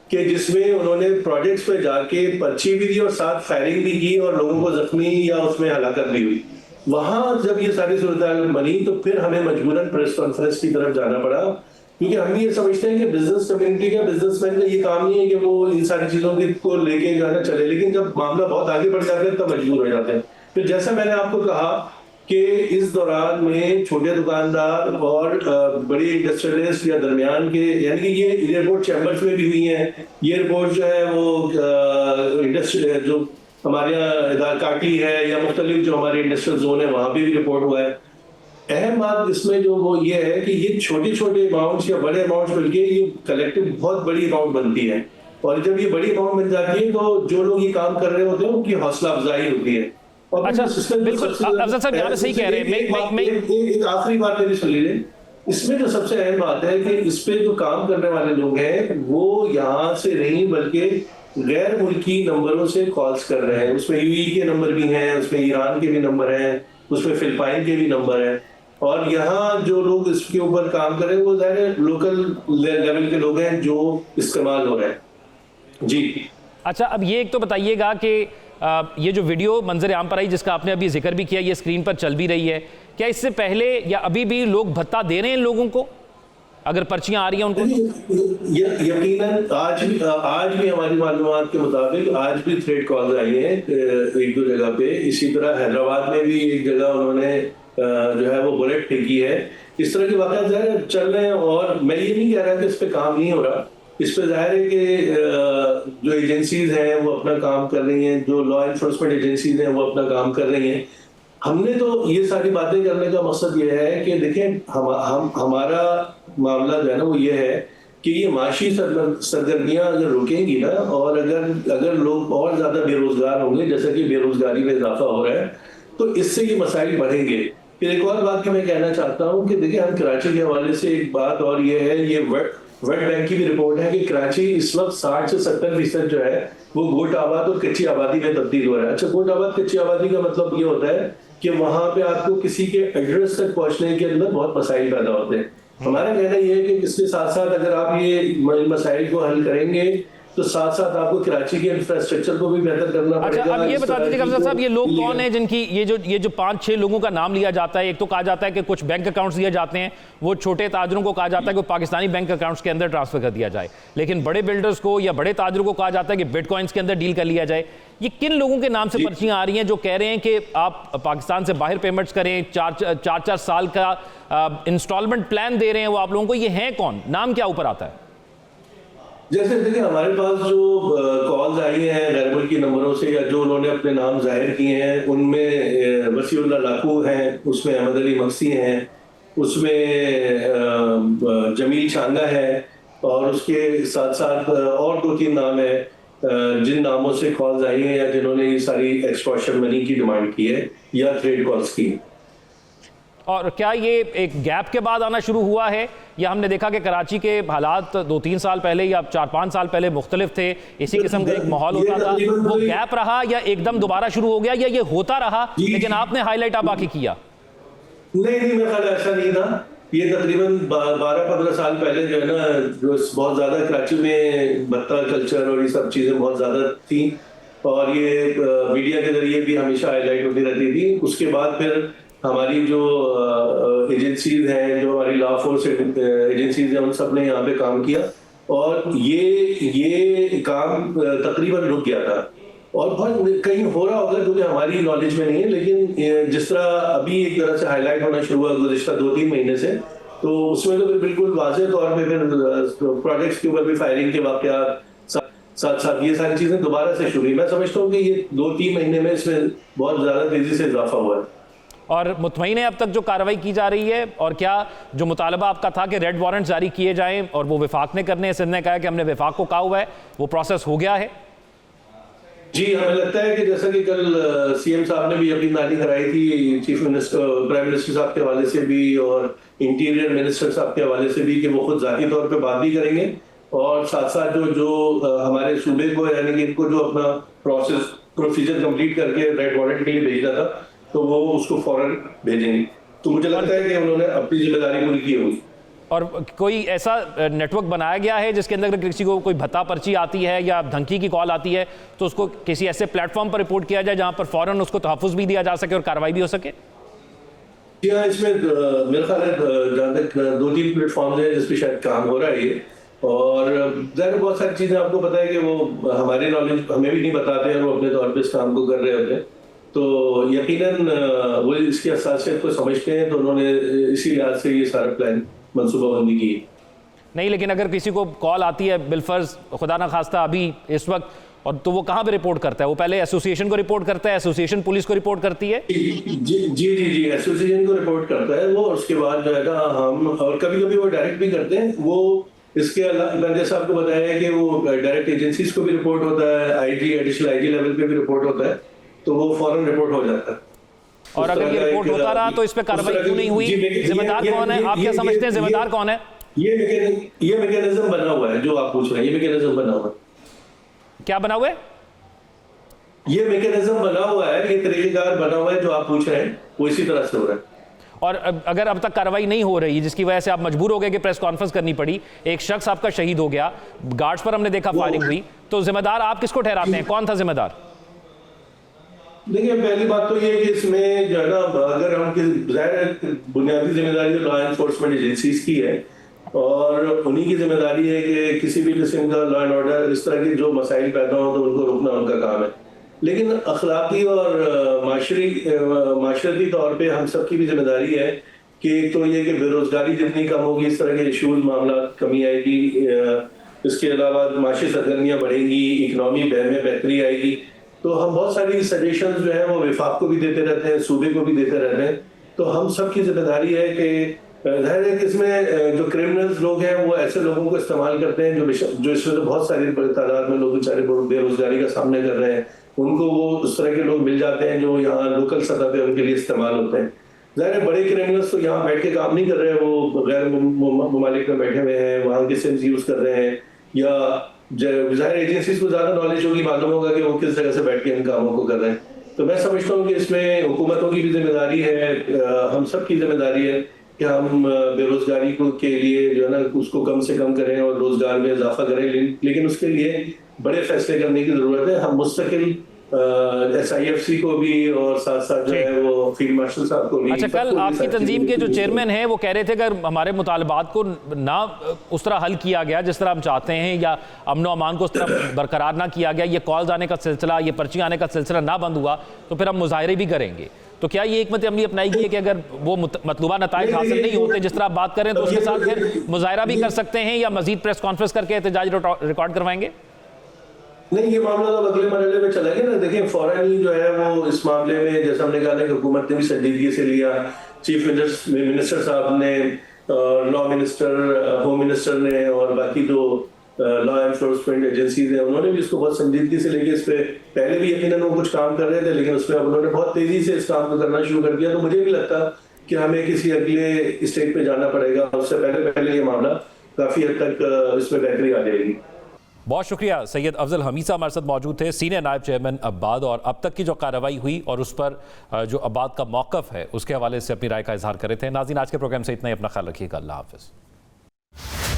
कि जिसमें उन्होंने प्रोजेक्ट्स पे जाके पर्ची भी दी और साथ फायरिंग भी की और लोगों को जख्मी या उसमें हलाकत भी हुई, वहां जब ये सारी सूरत बनी तो फिर हमें मजबूरन प्रेस कॉन्फ्रेंस की तरफ जाना पड़ा, क्योंकि हम ये समझते हैं कि बिजनेस कम्युनिटी का, बिजनेसमैन का ये काम नहीं है कि वो इन सारी चीजों को लेके जो है ना चले, लेकिन जब मामला बहुत आगे बढ़ जाता है तब मजबूर हो जाते हैं। फिर जैसा मैंने आपको कहा कि इस दौरान में छोटे दुकानदार और बड़े इंडस्ट्रियलिस्ट या दरमियान के, यानी कि ये रिपोर्ट चैम्बर्स में भी हुई है, ये रिपोर्ट जो है वो इंडस्ट्री जो हमारे यहाँ काटी है या मुख्तलिफ जो हमारे इंडस्ट्रियल जोन है वहां पे भी रिपोर्ट हुआ है। अहम बात इसमें जो वो ये है कि ये छोटे छोटे अमाउंट्स या बड़े अमाउंट्स मिलके ये कलेक्टिव बहुत बड़ी अमाउंट बनती है, और जब ये बड़ी अमाउंट बन जाती है तो जो लोग ये काम कर रहे होते हैं उनकी हौसला अफजाई होती है। और अच्छा, बिल्कुल अफजल साहब यहाँ पे सही कह रहे हैं। एक आखिरी बात मेरी सुन लीजिए, इसमें जो सबसे अहम बात है कि इस पे जो काम करने वाले लोग हैं वो यहाँ से नहीं बल्कि गैर मुल्की नंबरों से कॉल्स कर रहे हैं। उसमें यूएई के नंबर भी हैं, उसमें ईरान के भी नंबर हैं, उसमें फिलिपाइन के भी नंबर हैं, और यहाँ जो लोग इसके ऊपर काम कर रहे हैं वो ज़ाहिर लोकल लेवल के लोग हैं जो इस्तेमाल हो रहे हैं। जी अच्छा, अब ये एक तो बताइएगा कि ये जो वीडियो मंजर आम पर आई जिसका आपने अभी जिक्र भी किया, ये स्क्रीन पर चल भी रही है, क्या इससे पहले या अभी भी लोग भत्ता दे रहे हैं लोगों को अगर पर्चियां आ रही हैं उनको? यकीनन आज भी हमारी मालूमात के मुताबिक आज भी थ्रेड कॉल्स आई हैं एक दो जगह पे। इसी तरह हैदराबाद में भी एक जगह उन्होंने जो है वो बुलेट फेंकी है। इस तरह के वाक़यात चल रहे हैं, और मैं ये नहीं कह रहा कि इस पे काम नहीं हो रहा। इस पे जाहिर है कि जो एजेंसीज हैं वो अपना काम कर रही हैं, जो लॉ एनफोर्समेंट एजेंसीज हैं वो अपना काम कर रही हैं। हमने तो ये सारी बातें करने का मकसद ये है कि देखें हमारा मामला जो है ना वो ये है कि ये माशी सरगर्मियां अगर रुकेंगी ना, और अगर लोग और ज्यादा बेरोजगार होंगे जैसा कि बेरोजगारी में इजाफा हो रहा है, तो इससे ये मसाइल बढ़ेंगे। फिर एक और बात मैं कहना चाहता हूँ कि देखिए हम कराची के हवाले से एक बात और ये है, ये वर्ल्ड बैंक की भी रिपोर्ट है कि कराची इस वक्त 60 से 70% जो है वो गोट आबाद और कच्ची आबादी में तब्दील हो रहा है। अच्छा, गोट आबाद कच्ची आबादी का मतलब ये होता है कि वहां पे आपको किसी के एड्रेस तक पहुंचने के अंदर बहुत मसाइल पैदा होते हैं। हमारा कहना यह है कि इसके साथ साथ अगर आप ये मसाइल को हल करेंगे तो साथ साथ आपको कराची के इंफ्रास्ट्रक्चर को भी बेहतर करना पड़ेगा। अच्छा, अब ये बता दीजिए अफजल साहब, ये लोग कौन हैं जिनकी ये जो 5-6 लोगों का नाम लिया जाता है? एक तो कहा जाता है कि कुछ बैंक अकाउंट्स दिए जाते हैं, वो छोटे ताजरों को कहा जाता है कि पाकिस्तानी बैंक अकाउंट्स के अंदर ट्रांसफर कर दिया जाए, लेकिन बड़े बिल्डर्स को या बड़े ताजरों को कहा जाता है कि बिटकॉइंस के अंदर डील कर लिया जाए। ये किन लोगों के नाम से पर्चियां आ रही हैं जो कह रहे हैं कि आप पाकिस्तान से बाहर पेमेंट्स करें, 4-4 साल का इंस्टॉलमेंट प्लान दे रहे हैं वो आप लोगों को? ये हैं कौन, नाम क्या ऊपर आता है? जैसे देखिए हमारे पास जो कॉल्स आई हैं गैर मुल्की नंबरों से या जो उन्होंने अपने नाम जाहिर किए हैं, उनमें वसीउल्लाह लाकू हैं, उसमें अहमद अली मक्सी हैं, उसमें जमील शांगा है, और उसके साथ साथ और 2-3 नाम है जिन नामों से कॉल्स आई हैं या जिन्होंने ये सारी एक्सटॉर्शन मनी की डिमांड की है या थ्रेड कॉल्स की। और क्या ये एक गैप के बाद आना शुरू हुआ है, या हमने देखा कि कराची के हालात 2-3 साल पहले या 4-5 साल पहले मुख्तलिफ थे, इसी किस्म का एक माहौल होता था, वो गैप रहा या एकदम दोबारा शुरू हो गया, या ये होता रहा लेकिन आपने हाईलाइट अब आके किया? नहीं, मेरा ख्याल ऐसा नहीं था। ये तकरीबन 12-15 साल पहले जो है ना, जो बहुत ज्यादा कराची में भत्ता कल्चर और ये सब चीजें बहुत ज्यादा थी, और ये मीडिया के जरिए भी हमेशा हाईलाइट होती रहती थी। उसके बाद फिर हमारी जो एजेंसीज हैं, जो हमारी लॉ फोर्स एजेंसीज हैं, उन सब ने यहाँ पे काम किया, और ये काम तकरीबन रुक गया था, और बहुत कहीं हो रहा होगा जो कि हमारी नॉलेज में नहीं है, लेकिन जिस तरह अभी एक तरह से हाईलाइट होना शुरू हुआ गुज़िश्ता 2-3 महीने से, तो उसमें तो बिल्कुल वाज़ेह तौर पे फिर प्रोजेक्ट्स के ऊपर भी फायरिंग के वाक़यात साथ साथ ये सारी चीजें दोबारा से शुरू हुई। मैं समझता हूँ कि ये 2-3 महीने में इसमें बहुत ज्यादा तेजी से इजाफा हुआ है। और मुतमईन है अब तक जो कार्रवाई की जा रही है, और क्या जो मुतालबा आपका था कि रेड वारंट जारी किए जाएं और वो विफाक ने करने, सिंध ने कहा कि हमने विफाक को कहा हुआ है, वो प्रोसेस हो गया है? जी, हमें लगता है कि जैसा कि कल सीएम साहब ने भी यकीनदारी कराई थी चीफ मिनिस्टर प्राइम मिनिस्टर साहब के हवाले से भी और इंटीरियर मिनिस्टर साहब के हवाले से भी, कि वो खुद जाती तौर पे बात भी करेंगे, और साथ साथ जो हमारे सूबे को यानी कि इनको जो अपना प्रोसीजर कंप्लीट करके रेड वारंट के लिए भेजना था तो वो उसको फौरन भेजेंगे। तो मुझे लगता है कि उन्होंने अपनी जिम्मेदारी पूरी की होगी। और कोई ऐसा नेटवर्क बनाया गया है जिसके अंदर किसी को कोई भत्ता पर्ची आती है या धमकी की कॉल आती है तो उसको किसी ऐसे प्लेटफॉर्म पर रिपोर्ट किया जाए जहां पर फौरन उसको तहफ़्फ़ुज़ भी दिया जा सके और कार्रवाई भी हो सके? जी हाँ, इसमें मेरे ख्याल है जहाँ तक 2-3 प्लेटफॉर्म है जिस पे शायद काम हो रहा है ये, और ज़ाहिर बहुत सारी चीज़ें आपको पता है कि वो हमारी नॉलेज हमें भी नहीं बताते हैं, वो अपने तौर पे इस काम को कर रहे होते हैं, तो यकीनन वो इसकी हसासियत को समझते हैं, तो उन्होंने इसी लिहाज से ये सारा प्लान मनसूबाबंदी की। नहीं, लेकिन अगर किसी को कॉल आती है बिलफर्ज खुदा ना खास्ता अभी इस वक्त और तो वो कहाँ पे रिपोर्ट करता है? वो पहले एसोसिएशन को रिपोर्ट करता है, एसोसिएशन पुलिस को रिपोर्ट करती है? जी एसोसिएशन को रिपोर्ट करता है वो, उसके बाद जो है ना हम, और कभी कभी वो डायरेक्ट भी करते हैं वो। इसके अलावा मैंने जैसा आपको बताया कि वो डायरेक्ट एजेंसीज को भी रिपोर्ट होता है, आईजी एडिशनल आईजी लेवल पे भी रिपोर्ट होता है, तो वो फौरन रिपोर्ट हो जाता है। और अगर ये रिपोर्ट होता रहा तो इस पे कार्रवाई क्यों नहीं हुई? जिम्मेदार कौन है? आप क्या समझते हैं जिम्मेदार कौन है? ये मैकेनिज्म बना हुआ है जो आप पूछ रहे हैं, ये मैकेनिज्म बना हुआ है। क्या बना हुआ है? ये मैकेनिज्म बना हुआ है, ये तरीकेकार बना हुआ है जो आप पूछ रहे हैं, वो इसी तरह से हो रहा है। और अगर अब तक कार्रवाई नहीं हो रही, जिसकी वजह से आप मजबूर हो गए कि प्रेस कॉन्फ्रेंस करनी पड़ी, एक शख्स आपका शहीद हो गया, गार्ड्स पर हमने देखा फायरिंग हुई, तो जिम्मेदार आप किसको ठहराते हैं? कौन था जिम्मेदार? देखिए, पहली बात तो ये कि इसमें जो है ना, अगर हम ज़ाहिर बुनियादी जिम्मेदारी लॉ एनफोर्समेंट एजेंसीज की है और उन्हीं की जिम्मेदारी है कि किसी भी किस्म का लॉ एंड ऑर्डर इस तरह के जो मसाइल पैदा हो तो उनको रोकना उनका काम है। लेकिन अखलाकी और माशरती तौर पे हम सब की भी जिम्मेदारी है कि एक तो ये कि बेरोजगारी जितनी कम होगी, इस तरह के इशूज मामला कमी आएगी, इसके अलावा माशी सरगर्मियाँ बढ़ेंगी, इकनॉमी में बेहतरी आएगी। तो हम बहुत सारी सजेशंस जो है वो विफाक को भी देते रहते हैं, सूबे को भी देते रहते हैं। तो हम सब की जिम्मेदारी है कि जाहिर है कि इसमें जो क्रिमिनल्स लोग हैं वो ऐसे लोगों को इस्तेमाल करते हैं जो इसमें तो बहुत सारी तादाद में लोग बेचारे बेरोजगारी का सामना कर रहे हैं, उनको वो उस तरह के लोग मिल जाते हैं जो यहाँ लोकल सतह पे उनके लिए इस्तेमाल होते हैं। जाहिर है बड़े क्रिमिनल्स तो यहाँ बैठ के काम नहीं कर रहे हैं, वो गैर ममालिक में बैठे हुए हैं, वहाँ के सिम्स यूज कर रहे हैं, या जाहिर एजेंसीज को ज्यादा नॉलेज होगी, मालूम होगा कि वो किस जगह से बैठ के इन कामों को कर रहे हैं। तो मैं समझता हूँ कि इसमें हुकूमतों की भी जिम्मेदारी है, हम सब की जिम्मेदारी है कि हम बेरोजगारी को के लिए जो है ना उसको कम से कम करें और रोजगार में इजाफा करें। लेकिन उसके लिए बड़े फैसले करने की जरूरत है। हम मुस्तकिल SIFC को भी और साथ साथ जो है वो फील्ड मार्शल साहब को भी। अच्छा, कल आपकी तंजीम के जो चेयरमैन हैं वो कह रहे थे अगर हमारे मुतालबात को ना उस तरह हल किया गया जिस तरह हम चाहते हैं, या अमन व अमान को उस तरह बरकरार ना किया गया, ये कॉल्स आने का सिलसिला, ये पर्ची आने का सिलसिला ना बंद हुआ, तो फिर हम मुजाहरे भी करेंगे। तो क्या ये हिकमत अमली अपनाई गई है कि अगर वो मतलूबा नताइज हासिल नहीं होते जिस तरह आप बात करें तो उसके साथ फिर मुजाहरा भी कर सकते हैं या मजीद प्रेस कॉन्फ्रेंस करके एहतजाज रिकॉर्ड करवाएंगे? नहीं, ये मामला तो अगले मरहले में चला गया ना। देखिए, फौरन ही जो है वो इस मामले में, जैसा हमने कहा कि हुकूमत ने भी संजीदगी से लिया, चीफ मिनिस्टर साहब ने, लॉ मिनिस्टर, होम मिनिस्टर ने और बाकी जो लॉ एनफोर्समेंट एजेंसीज हैं उन्होंने भी इसको बहुत संजीदगी से लेके इस पे पहले भी यकीनन वो कुछ काम कर रहे थे, लेकिन उसमें अब उन्होंने बहुत तेजी से इस काम को करना शुरू कर दिया। तो मुझे भी लगता कि हमें किसी अगले स्टेज पे जाना पड़ेगा, उससे पहले ये मामला काफी हद तक इसमें बेहतरी आ जाएगी। बहुत शुक्रिया। सैयद अफजल हमीद साहब हमारे साथ मौजूद थे, सीनियर नायब चेयरमैन अब्बाद, और अब तक की जो कार्रवाई हुई और उस पर जो अब्बाद का मौक़िफ़ है उसके हवाले से अपनी राय का इजहार कर रहे थे। नाज़रीन, आज के प्रोग्राम से इतना ही। अपना ख्याल रखिएगा। अल्लाह हाफ़िज़।